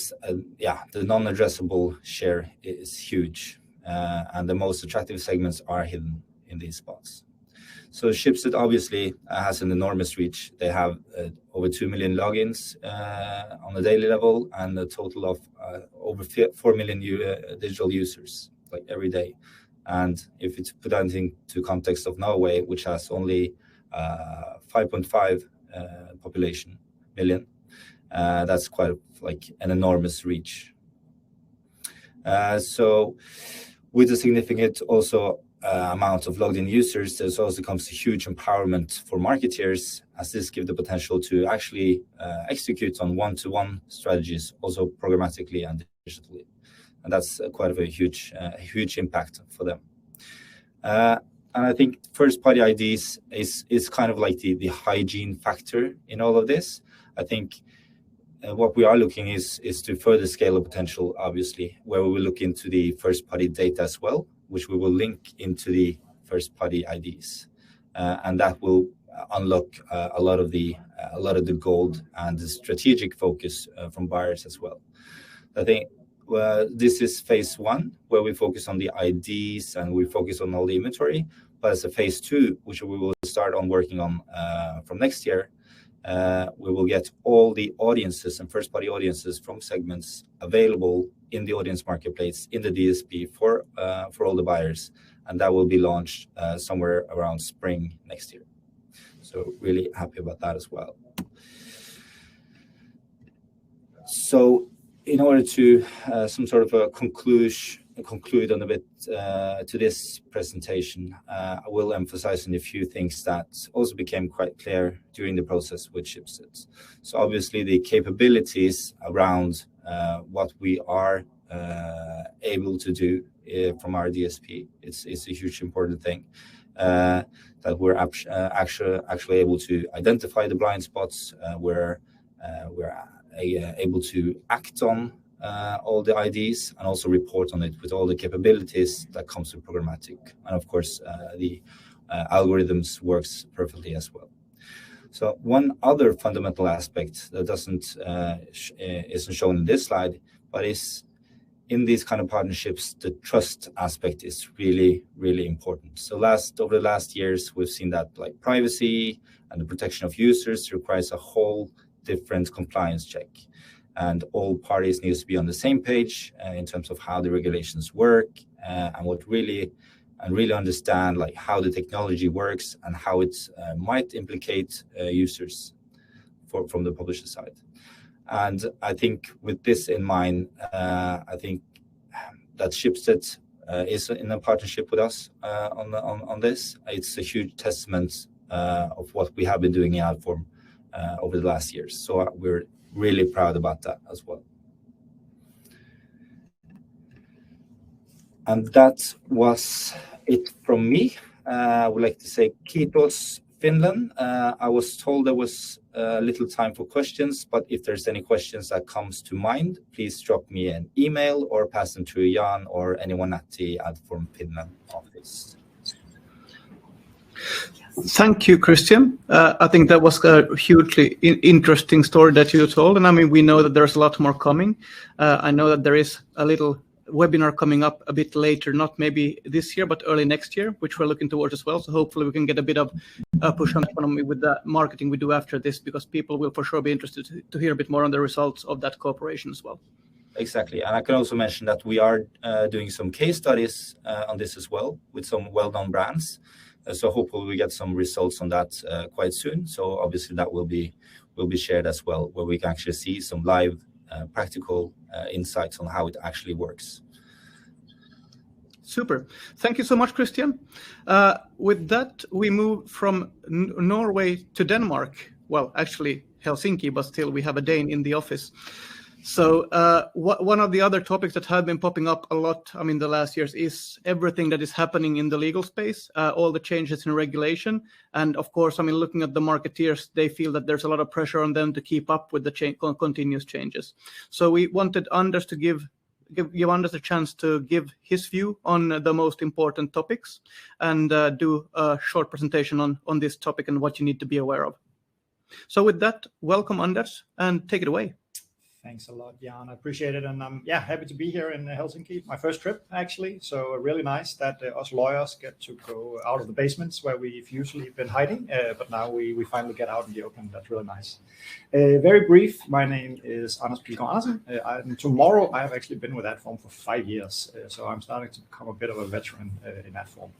the non-addressable share is huge, and the most attractive segments are hidden in these spots. So Schibsted obviously has an enormous reach. They have over 2 million logins on a daily level and a total of over 4 million digital users like every day. And if it's put that into context of Norway, which has only 5.5 population million, that's quite like an enormous reach. So with the significant also amount of logged in users, there's also comes a huge empowerment for marketeers, as this gives the potential to actually execute on one-to-one strategies, also programmatically and digitally. And that's quite of a huge impact for them. And I think first-party IDs is kind of like the hygiene factor in all of this. I think what we are looking is to further scale the potential, obviously, where we will look into the first-party data as well, which we will link into the first-party IDs, and that will unlock a lot of the gold and the strategic focus from buyers as well. I think this is phase one, where we focus on the IDs and we focus on all the inventory. But as a phase two, which we will start on working on from next year, we will get all the audiences and first-party audiences from segments available in the audience marketplace in the DSP for all the buyers, and that will be launched somewhere around spring next year. So really happy about that as well. So in order to some sort of a conclude on a bit to this presentation, I will emphasize on a few things that also became quite clear during the process with Schibsted. So obviously the capabilities around what we are able to do from our DSP is a huge important thing. That we're actually able to identify the blind spots, we're able to act on all the IDs and also report on it with all the capabilities that comes with programmatic. And of course, the algorithms works perfectly as well. So one other fundamental aspect that isn't shown in this slide, but is in these kind of partnerships, the trust aspect is really, really important. So over the last years, we've seen that like privacy and the protection of users requires a whole different compliance check. And all parties need to be on the same page in terms of how the regulations work and really understand like how the technology works and how it might implicate users from the publisher side. And I think with this in mind, I think that Schibsted is in a partnership with us on this. It's a huge testament of what we have been doing in Adform over the last years. So we're really proud about that as well. And that was it from me. I would like to say kiitos, Finland. I was told there was little time for questions, but if there's any questions that comes to mind, please drop me an email or pass them to Jan or anyone at the Adform Finland office. Thank you, Christian. I think that was a hugely interesting story that you told. And I mean, we know that there's a lot more coming. I know that there is a little webinar coming up a bit later, not maybe this year, but early next year, which we're looking towards as well. So hopefully we can get a bit of push on economy with the marketing we do after this, because people will for sure be interested to hear a bit more on the results of that cooperation as well. Exactly. And I can also mention that we are doing some case studies on this as well with some well-known brands. So hopefully we get some results on that quite soon. So obviously that will be shared as well, where we can actually see some live practical insights on how it actually works. Super. Thank you so much, Christian. With that, we move from Norway to Denmark. Well, actually Helsinki, but still we have a Dane in the office. So one of the other topics that have been popping up a lot, I mean, the last years is everything that is happening in the legal space, all the changes in regulation. And of course, I mean, looking at the marketeers, they feel that there's a lot of pressure on them to keep up with the continuous changes. So we wanted Anders to give Anders a chance to give his view on the most important topics and do a short presentation on this topic and what you need to be aware of. So with that, welcome, Anders, and take it away. Thanks a lot, Jan. I appreciate it. And I'm happy to be here in Helsinki. My first trip, actually. So really nice that us lawyers get to go out of the basements where we've usually been hiding. But now we finally get out in the open. That's really nice. Very brief. My name is Anders Pilgaard Andersenin. Tomorrow, I have actually been with Adform for 5 years. So I'm starting to become a bit of a veteran in Adform.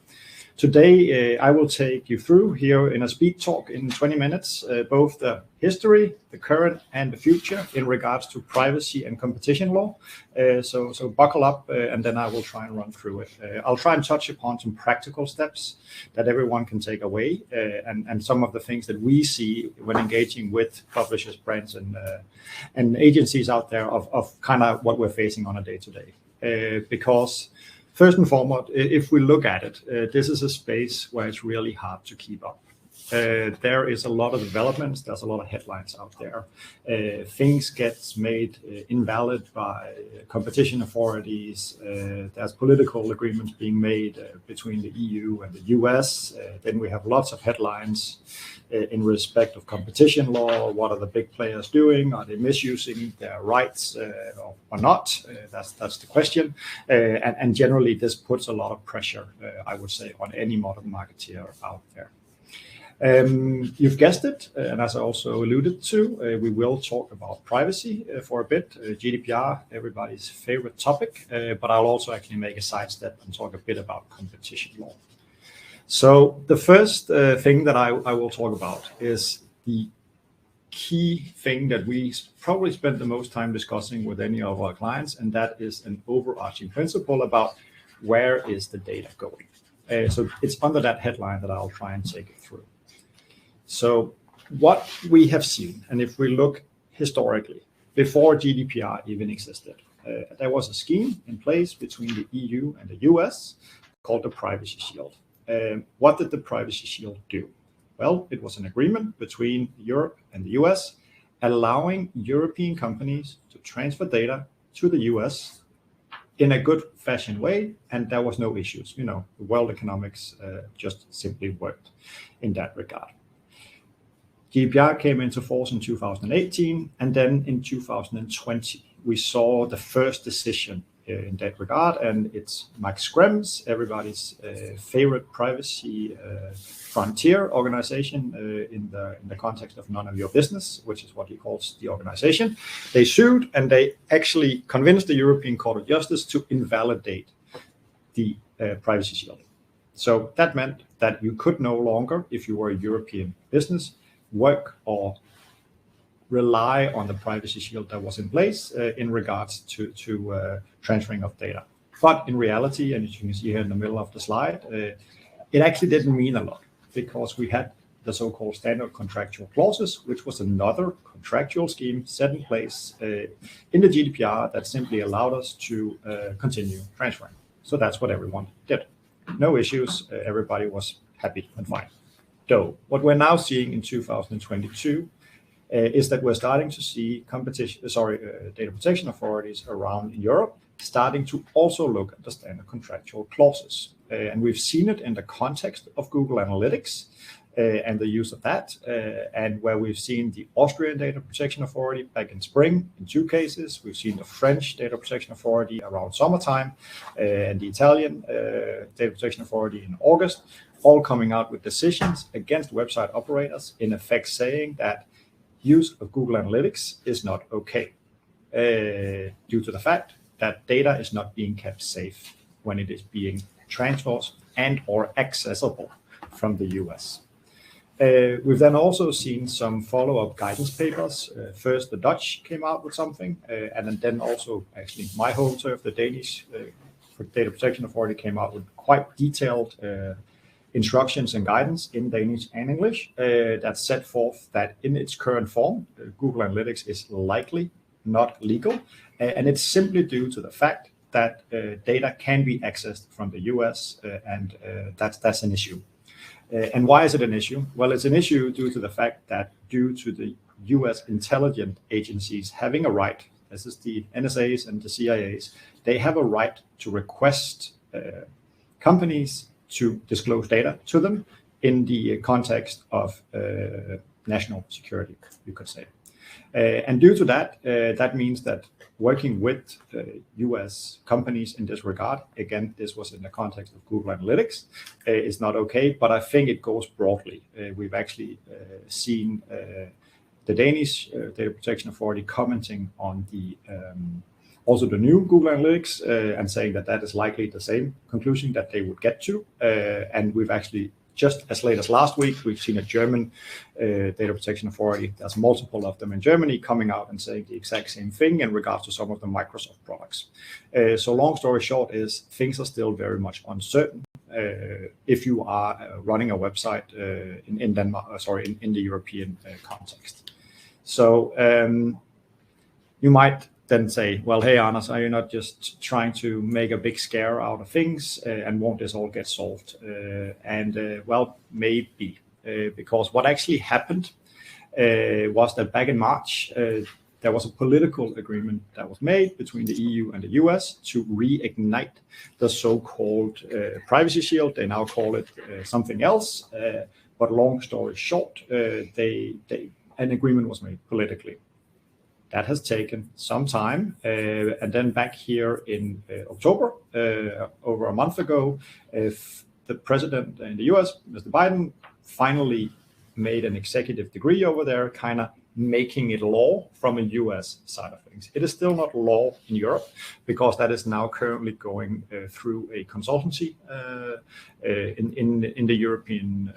Today, I will take you through here in a speed talk in 20 minutes, both the history, the current, and the future in regards to privacy and competition law. So buckle up, and then I will try and run through it. I'll try and touch upon some practical steps that everyone can take away, and some of the things that we see when engaging with publishers, brands, and agencies out there of kind of what we're facing on a day-to-day. Because first and foremost, if we look at it, this is a space where it's really hard to keep up. There is a lot of developments. There's a lot of headlines out there. Things get made invalid by competition authorities. There's political agreements being made between the EU and the US. Then we have lots of headlines in respect of competition law. What are the big players doing? Are they misusing their rights or not? That's the question. And generally, this puts a lot of pressure, I would say, on any modern marketeer out there. You've guessed it, and as I also alluded to, we will talk about privacy for a bit. GDPR, everybody's favorite topic, but I'll also actually make a sidestep and talk a bit about competition law. So the first thing that I will talk about is the key thing that we probably spend the most time discussing with any of our clients, and that is an overarching principle about where is the data going. So it's under that headline that I'll try and take it through. So what we have seen, and if we look historically, before GDPR even existed, there was a scheme in place between the EU and the US called the Privacy Shield. What did the Privacy Shield do? Well, it was an agreement between Europe and the US, allowing European companies to transfer data to the US in a good fashion way, and there was no issues. You know, the world economics just simply worked in that regard. GDPR came into force in 2018, and then in 2020, we saw the first decision in that regard, and it's Max Schrems, everybody's favorite privacy frontier organization in the context of none of your business, which is what he calls the organization. They sued, and they actually convinced the European Court of Justice to invalidate the Privacy Shield. So that meant that you could no longer, if you were a European business, work or rely on the Privacy Shield that was in place in regards to transferring of data. But in reality, and as you can see here in the middle of the slide, it actually didn't mean a lot, because we had the so-called standard contractual clauses, which was another contractual scheme set in place in the GDPR that simply allowed us to continue transferring. So that's what everyone did. No issues, everybody was happy and fine. So what we're now seeing in 2022 is that we're starting to see data protection authorities around Europe starting to also look at the standard contractual clauses. And we've seen it in the context of Google Analytics and the use of that, and where we've seen the Austrian Data Protection Authority back in spring in 2 cases. We've seen the French Data Protection Authority around summertime, and the Italian Data Protection Authority in August, all coming out with decisions against website operators, in effect saying that use of Google Analytics is not okay, due to the fact that data is not being kept safe when it is being transferred and or accessible from the US. We've then also seen some follow-up guidance papers. First, the Dutch came out with something, and then also actually my home turf, the Danish Data Protection Authority, came out with quite detailed instructions and guidance in Danish and English that set forth that in its current form, Google Analytics is likely not legal, and it's simply due to the fact that data can be accessed from the US, and that's an issue. And why is it an issue? Well, it's an issue due to the fact that due to the US intelligence agencies having a right, this is the NSAs and the CIAs, they have a right to request companies to disclose data to them in the context of national security, you could say. And due to that, that means that working with US companies in this regard, again, this was in the context of Google Analytics, is not okay, but I think it goes broadly. We've actually seen the Danish Data Protection Authority commenting on the also the new Google Analytics and saying that that is likely the same conclusion that they would get to. And we've actually, just as late as last week, we've seen a German Data Protection Authority, there's multiple of them in Germany, coming out and saying the exact same thing in regards to some of the Microsoft products. So long story short is things are still very much uncertain if you are running a website in Denmark, in the European context. So you might then say, well, hey, Anders, are you not just trying to make a big scare out of things and won't this all get solved? Well, maybe. because what actually happened was that back in March, there was a political agreement that was made between the EU and the US to reignite the so-called privacy shield. They now call it something else, but long story short, an agreement was made politically. That has taken some time, and then back here in October, over a month ago, the president in the US, Mr. Biden, finally made an executive decree over there, kind of making it law from a US side of things. It is still not law in Europe because that is now currently going through a consultancy in the European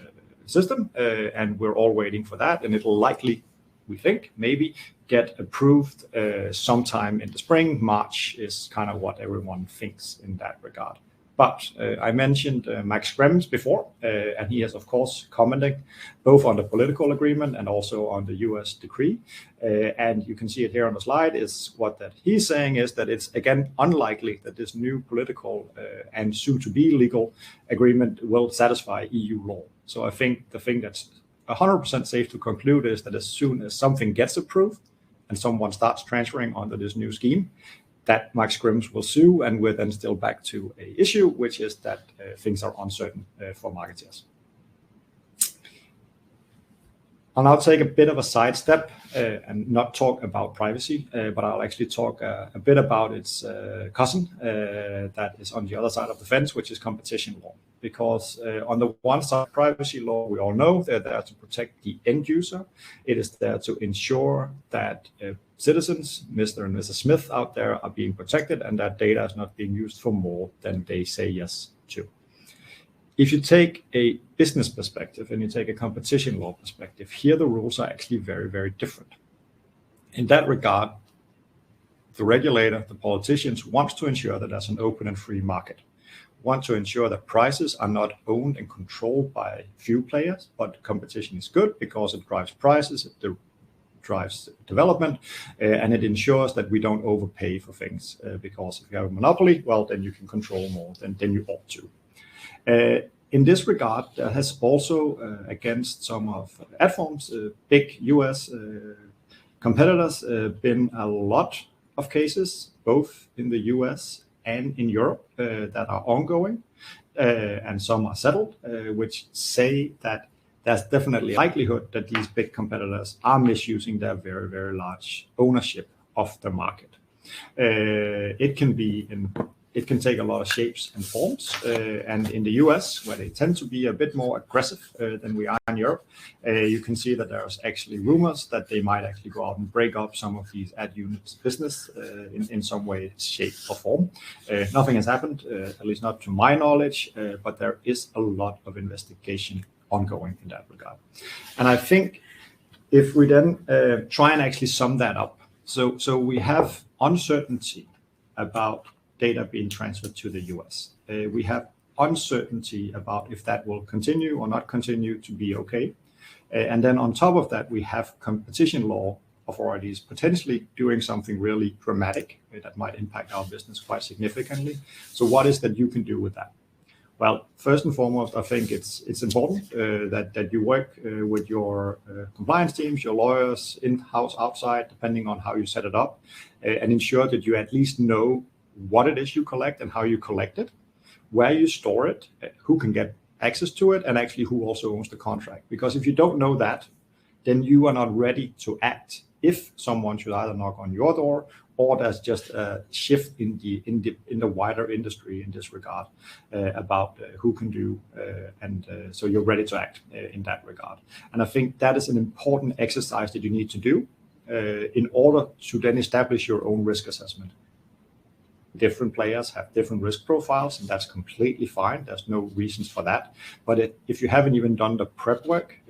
system, and we're all waiting for that, and it'll likely, we think, maybe get approved sometime in the spring. March is kind of what everyone thinks in that regard. But I mentioned Max Schrems before, and he has, of course, commented both on the political agreement and also on the US decree. And you can see it here on the slide, is what that he's saying is that it's, again, unlikely that this new political and soon-to-be legal agreement will satisfy EU law. So I think the thing that's 100% safe to conclude is that as soon as something gets approved and someone starts transferring under this new scheme, that Max Schrems will sue, and we're then still back to an issue, which is that things are uncertain for marketers. I'll now take a bit of a sidestep and not talk about privacy, but I'll actually talk a bit about its cousin that is on the other side of the fence, which is competition law. Because on the one side, privacy law, we all know they're there to protect the end user. It is there to ensure that citizens, Mr. and Mrs. Smith out there, are being protected and that data is not being used for more than they say yes to. If you take a business perspective and you take a competition law perspective, here the rules are actually very, very different. In that regard, the regulator, the politicians, wants to ensure that there's an open and free market, want to ensure that prices are not owned and controlled by few players, but competition is good because it drives prices, it drives development, and it ensures that we don't overpay for things, because if you have a monopoly, well, then you can control more than you ought to. In this regard, there has also, against some of Adform's big US competitors, been a lot of cases, both in the US and in Europe, that are ongoing, and some are settled, which say that there's definitely a likelihood that these big competitors are misusing their very, very large ownership of the market. It can take a lot of shapes and forms, and in the US, where they tend to be a bit more aggressive than we are in Europe, you can see that there's actually rumors that they might actually go out and break up some of these ad units business in some way, shape, or form. Nothing has happened, at least not to my knowledge, but there is a lot of investigation ongoing in that regard. And I think if we then try and actually sum that up, so we have uncertainty about data being transferred to the US. We have uncertainty about if that will continue or not continue to be okay. And then on top of that, we have competition law authorities potentially doing something really dramatic that might impact our business quite significantly. So what is that you can do with that? Well, first and foremost, I think it's important that you work with your compliance teams, your lawyers, in-house, outside, depending on how you set it up, and ensure that you at least know what it is you collect and how you collect it, where you store it, who can get access to it, and actually who also owns the contract. Because if you don't know that, then you are not ready to act if someone should either knock on your door or there's just a shift in the wider industry in this regard about who can do, and so you're ready to act in that regard. And I think that is an important exercise that you need to do in order to then establish your own risk assessment. Different players have different risk profiles, and that's completely fine. There's no reasons for that. But if you haven't even done the prep work,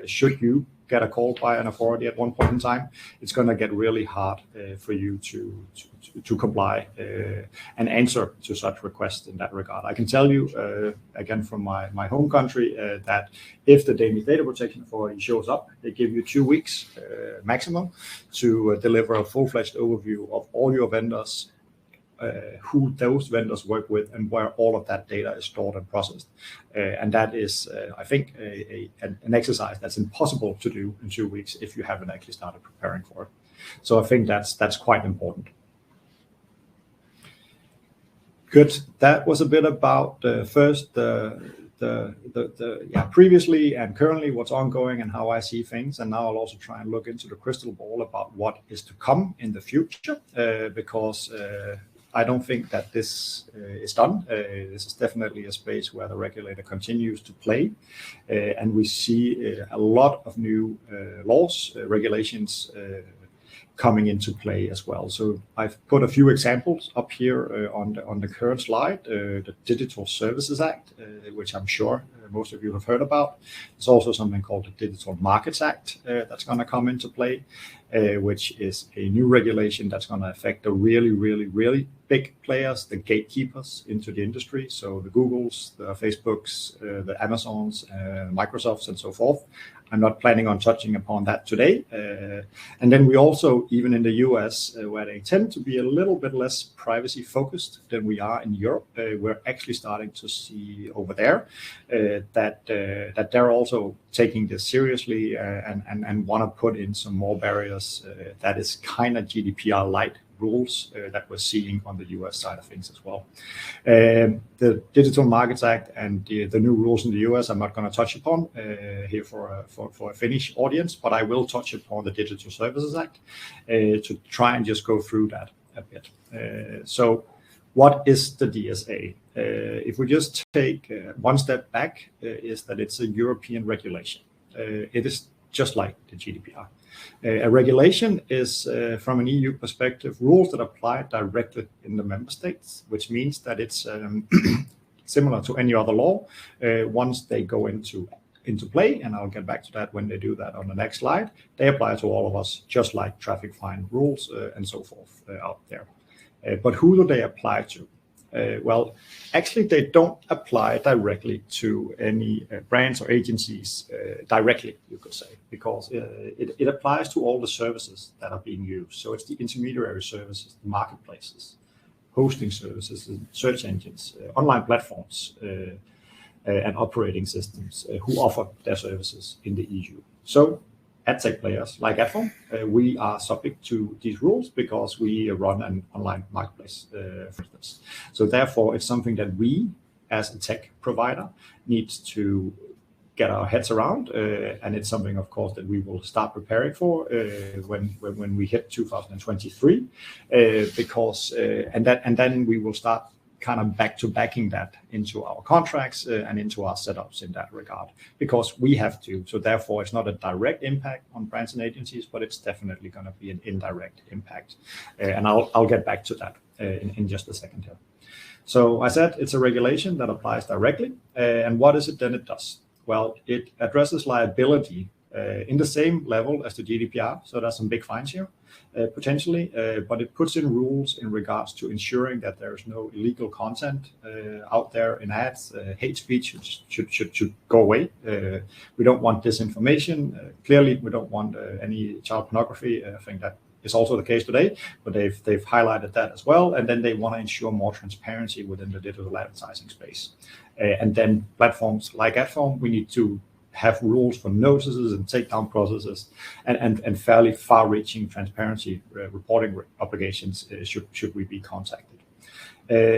should you get a call by an authority at one point in time, it's going to get really hard for you to comply and answer to such requests in that regard. I can tell you, again, from my home country, that if the Danish Data Protection Authority shows up, they give you 2 weeks maximum to deliver a full-fledged overview of all your vendors, who those vendors work with and where all of that data is stored and processed. And that is, I think, an exercise that's impossible to do in 2 weeks if you haven't actually started preparing for it. So I think that's quite important. Good. That was a bit about first previously and currently what's ongoing and how I see things. And now I'll also try and look into the crystal ball about what is to come in the future, because I don't think that this is done. This is definitely a space where the regulator continues to play, and we see a lot of new laws, regulations coming into play as well. So I've put a few examples up here on the current slide. The Digital Services Act, which I'm sure most of you have heard about. There's also something called the Digital Markets Act that's going to come into play, which is a new regulation that's going to affect the really big players, the gatekeepers into the industry. So the Googles, the Facebooks, the Amazons, Microsofts, and so forth. I'm not planning on touching upon that today. And then we also, even in the US, where they tend to be a little bit less privacy focused than we are in Europe, we're actually starting to see over there that they're also taking this seriously and want to put in some more barriers that is kind of GDPR light rules that we're seeing on the US side of things as well. The Digital Markets Act and the new rules in the US I'm not going to touch upon here for a Finnish audience, but I will touch upon the Digital Services Act to try and just go through that a bit. So what is the DSA? If we just take one step back, is that it's a European regulation. It is just like the GDPR. A regulation is, from an EU perspective, rules that apply directly in the member states, which means that it's similar to any other law once they go into play, and I'll get back to that when they do that on the next slide. They apply to all of us, just like traffic fine rules and so forth out there. But who do they apply to? Well, actually, they don't apply directly to any brands or agencies directly, you could say, because it applies to all the services that are being used. So it's the intermediary services, the marketplaces, hosting services, search engines, online platforms, and operating systems who offer their services in the EU. So AdTech players like Adform, we are subject to these rules because we run an online marketplace, for instance. So therefore, it's something that we, as a tech provider, need to get our heads around, and it's something, of course, that we will start preparing for when we hit 2023, because and then we will start kind of backing that into our contracts and into our setups in that regard, because we have to. So therefore, it's not a direct impact on brands and agencies, but it's definitely going to be an indirect impact. And I'll get back to that in just a second here. So I said it's a regulation that applies directly. And what is it then it does? Well, it addresses liability in the same level as the GDPR. So there's some big fines here. Potentially, but it puts in rules in regards to ensuring that there is no illegal content out there in ads. Hate speech should go away. We don't want disinformation. Clearly, we don't want any child pornography. I think that is also the case today, but they've highlighted that as well. And then they want to ensure more transparency within the digital advertising space. And then platforms like Adform, we need to have rules for notices and takedown processes and fairly far-reaching transparency reporting obligations should we be contacted.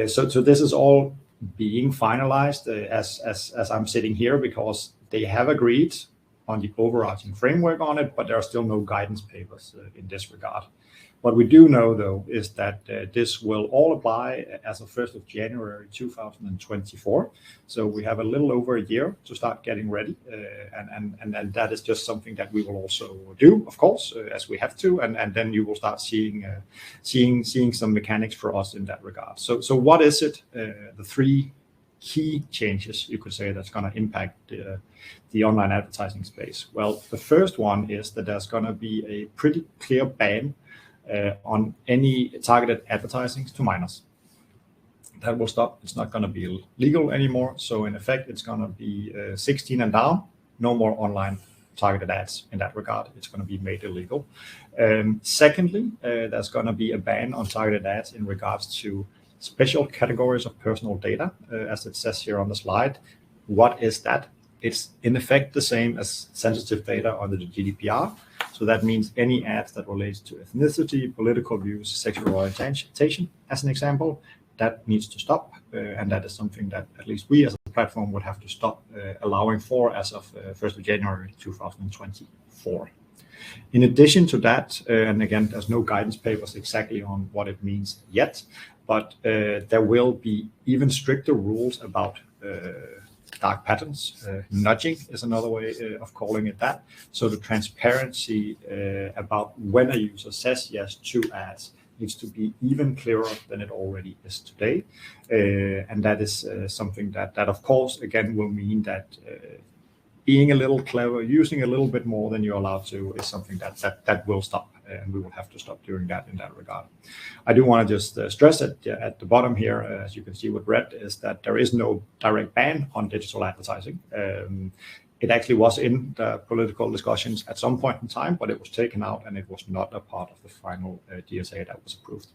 So this is all being finalized as I'm sitting here, because they have agreed on the overarching framework on it, but there are still no guidance papers in this regard. What we do know, though, is that this will all apply as of 1st of January 2024. So we have a little over a year to start getting ready. And that is just something that we will also do, of course, as we have to. And then you will start seeing some mechanics for us in that regard. So what is it? The three key changes, you could say, that's going to impact the online advertising space. Well, the first one is that there's going to be a pretty clear ban on any targeted advertising to minors. That will stop. It's not going to be legal anymore. So in effect, it's going to be 16 and down. No more online targeted ads in that regard. It's going to be made illegal. Secondly, there's going to be a ban on targeted ads in regards to special categories of personal data, as it says here on the slide. What is that? It's in effect the same as sensitive data under the GDPR. So that means any ads that relates to ethnicity, political views, sexual orientation, as an example, that needs to stop. And that is something that at least we as a platform would have to stop allowing for as of 1st of January 2024. In addition to that, and again, there's no guidance papers exactly on what it means yet, but there will be even stricter rules about dark patterns. Nudging is another way of calling it that. So the transparency about when a user says yes to ads needs to be even clearer than it already is today. And that is something that of course, again, will mean that being a little clever, using a little bit more than you're allowed to is something that will stop, and we will have to stop doing that in that regard. I do want to just stress at the bottom here, as you can see with red, is that there is no direct ban on digital advertising. It actually was in the political discussions at some point in time, but it was taken out and it was not a part of the final DSA that was approved.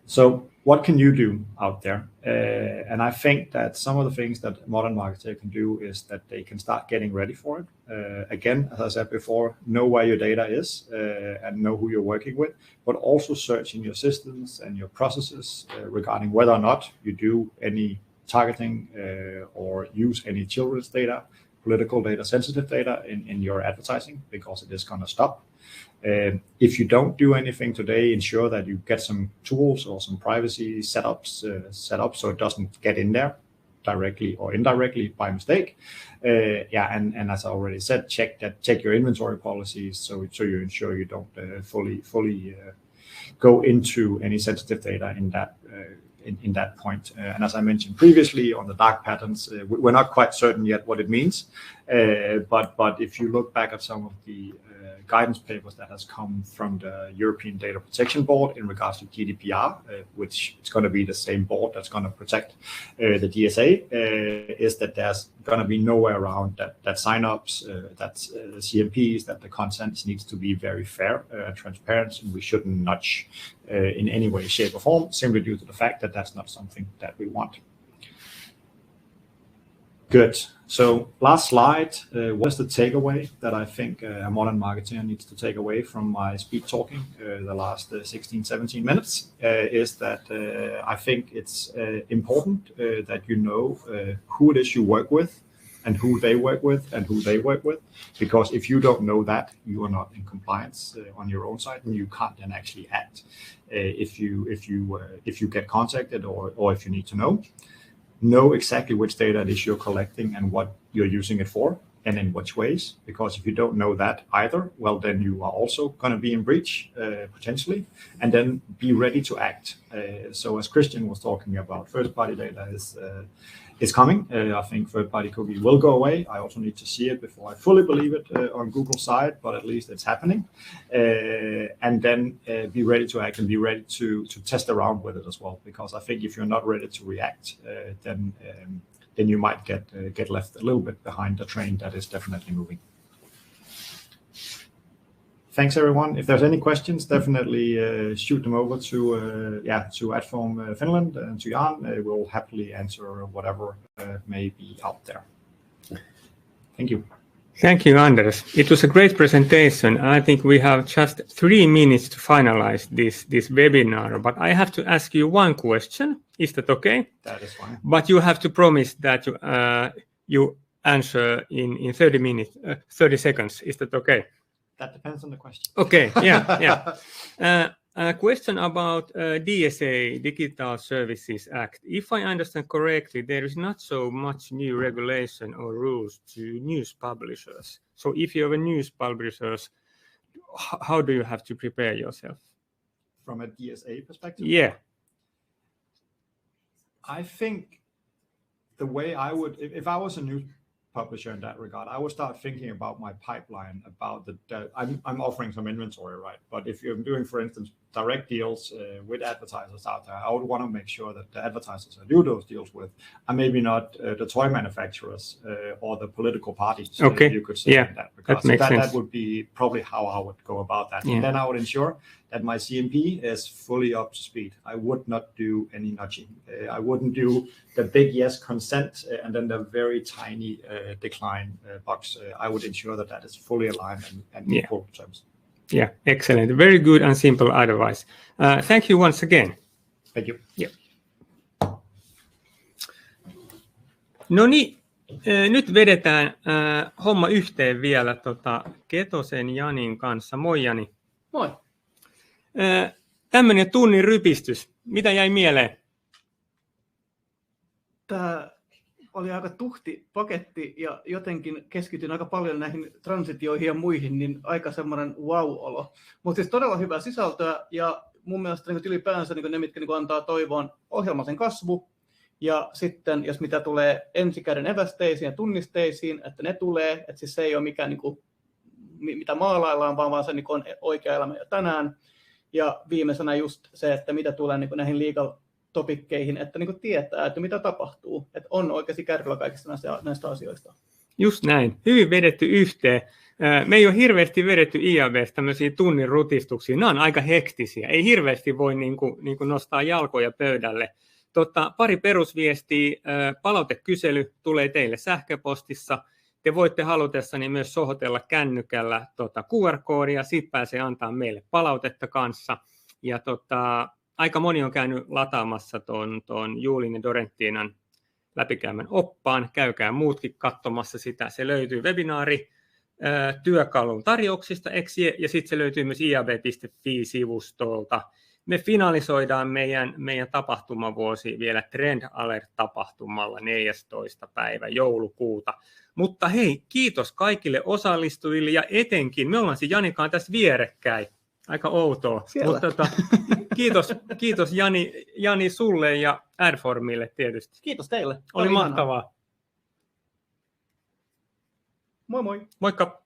So what can you do out there? And I think that some of the things that modern marketers can do is that they can start getting ready for it. Again, as I said before, know where your data is and know who you're working with, but also search in your systems and your processes regarding whether or not you do any targeting or use any children's data, political data, sensitive data in your advertising, because it is going to stop. If you don't do anything today, ensure that you get some tools or some privacy setups set up so it doesn't get in there directly or indirectly by mistake. And as I already said, check your inventory policies so you ensure you don't fully go into any sensitive data in that point. And as I mentioned previously on the dark patterns, we're not quite certain yet what it means. But if you look back at some of the guidance papers that has come from the European Data Protection Board in regards to GDPR, which is going to be the same board that's going to protect the DSA, is that there's going to be nowhere around that sign-ups, that CMPs, that the consent needs to be very fair and transparent, and we shouldn't nudge in any way, shape or form, simply due to the fact that that's not something that we want. Good. So last slide, what is the takeaway that I think a modern marketer needs to take away from my speed talking the last 16, 17 minutes is that I think it's important that you know who it is you work with and who they work with and who they work with, because if you don't know that, you are not in compliance on your own side and you can't then actually act if you get contacted or if you need to know exactly which data it is you're collecting and what you're using it for and in which ways, because if you don't know that either, well, then you are also going to be in breach potentially, and then be ready to act. So as Christian was talking about, first-party data is coming. I think third-party cookie will go away. I also need to see it before I fully believe it on Google's side, but at least it's happening. And then be ready to act and be ready to test around with it as well, because I think if you're not ready to react, then you might get left a little bit behind the train that is definitely moving. Thanks, everyone. If there's any questions, definitely shoot them over to Adform Finland and to Jan. We'll happily answer whatever may be out there. Thank you. Thank you, Anders. It was a great presentation. I think we have just 3 minutes to finalize this webinar, but I have to ask you one question. Is that okay? That is fine. But you have to promise that you answer in 30 seconds. Is that okay? That depends on the question. Okay, yeah. A question about DSA, Digital Services Act. If I understand correctly, there is not so much new regulation or rules to news publishers. So if you have a news publishers, how do you have to prepare yourself? From a DSA perspective? Yeah. I think the way I would, if I was a news publisher in that regard, I would start thinking about my pipeline, about I'm offering some inventory, right? But if you're doing, for instance, direct deals with advertisers out there, I would want to make sure that the advertisers I do those deals with are maybe not the toy manufacturers or the political parties, Okay. you could say. Yeah, in that regard. that makes sense. That would be probably how I would go about that. Yeah. And then I would ensure that my CMP is fully up to speed. I would not do any nudging. I wouldn't do the big yes consent and then the very tiny decline box. I would ensure that that is fully aligned and equal terms. Yeah, excellent. Very good and simple advice. Thank you once again. Thank you. Yeah. No niin, nyt vedetään homma yhteen vielä Ketosen Janin kanssa. Moi Jani. Moi. Tämmöinen tunnin rypistys. Mitä jäi mieleen? Tämä oli aika tuhti paketti ja jotenkin keskityin aika paljon näihin transitioihin ja muihin, niin aika semmoinen wow-olo. Mutta siis todella hyvää sisältöä ja mun mielestä niin ylipäänsä niin ne, mitkä niin antaa toivoon ohjelmallisen kasvu. Ja sitten, jos mitä tulee ensikäden evästeisiin ja tunnisteisiin, että ne tulee, että siis se ei ole mikään, niin kuin, mitä maalaillaan, vaan se niin on oikea elämä jo tänään. Ja viimeisenä just se, että mitä tulee niin näihin legal topikkeihin, että niin tietää, että mitä tapahtuu. Että on oikeasti kärryllä kaikista näistä asioista. Just näin. Hyvin vedetty yhteen. Me ei ole hirveästi vedetty IAB:stä tämmöisiä tunnin rutistuksia. Nämä on aika hektisiä. Ei hirveästi voi niin kuin nostaa jalkoja pöydälle. Pari perusviestiä. Palautekysely tulee teille sähköpostissa. Te voitte halutessani myös sohotella kännykällä QR-koodia. Siitä pääsee antaa meille palautetta kanssa. Ja aika moni on käynyt lataamassa tuon Juulin ja Dorentinan läpikäymän oppaan. Käykää muutkin katsomassa sitä. Se löytyy webinaari työkalun tarjouksista, ja sitten se löytyy myös iab.fi-sivustolta. Me finalisoidaan meidän tapahtumavuosi vielä Trend Alert-tapahtumalla 14. päivä joulukuuta. Mutta hei, kiitos kaikille osallistujille ja etenkin, me ollaan Janikaan tässä vierekkäin. Aika outoa. Mutta kiitos Jani sulle ja Adformille tietysti. Kiitos teille. Oli mahtavaa. Moi moi. Moikka.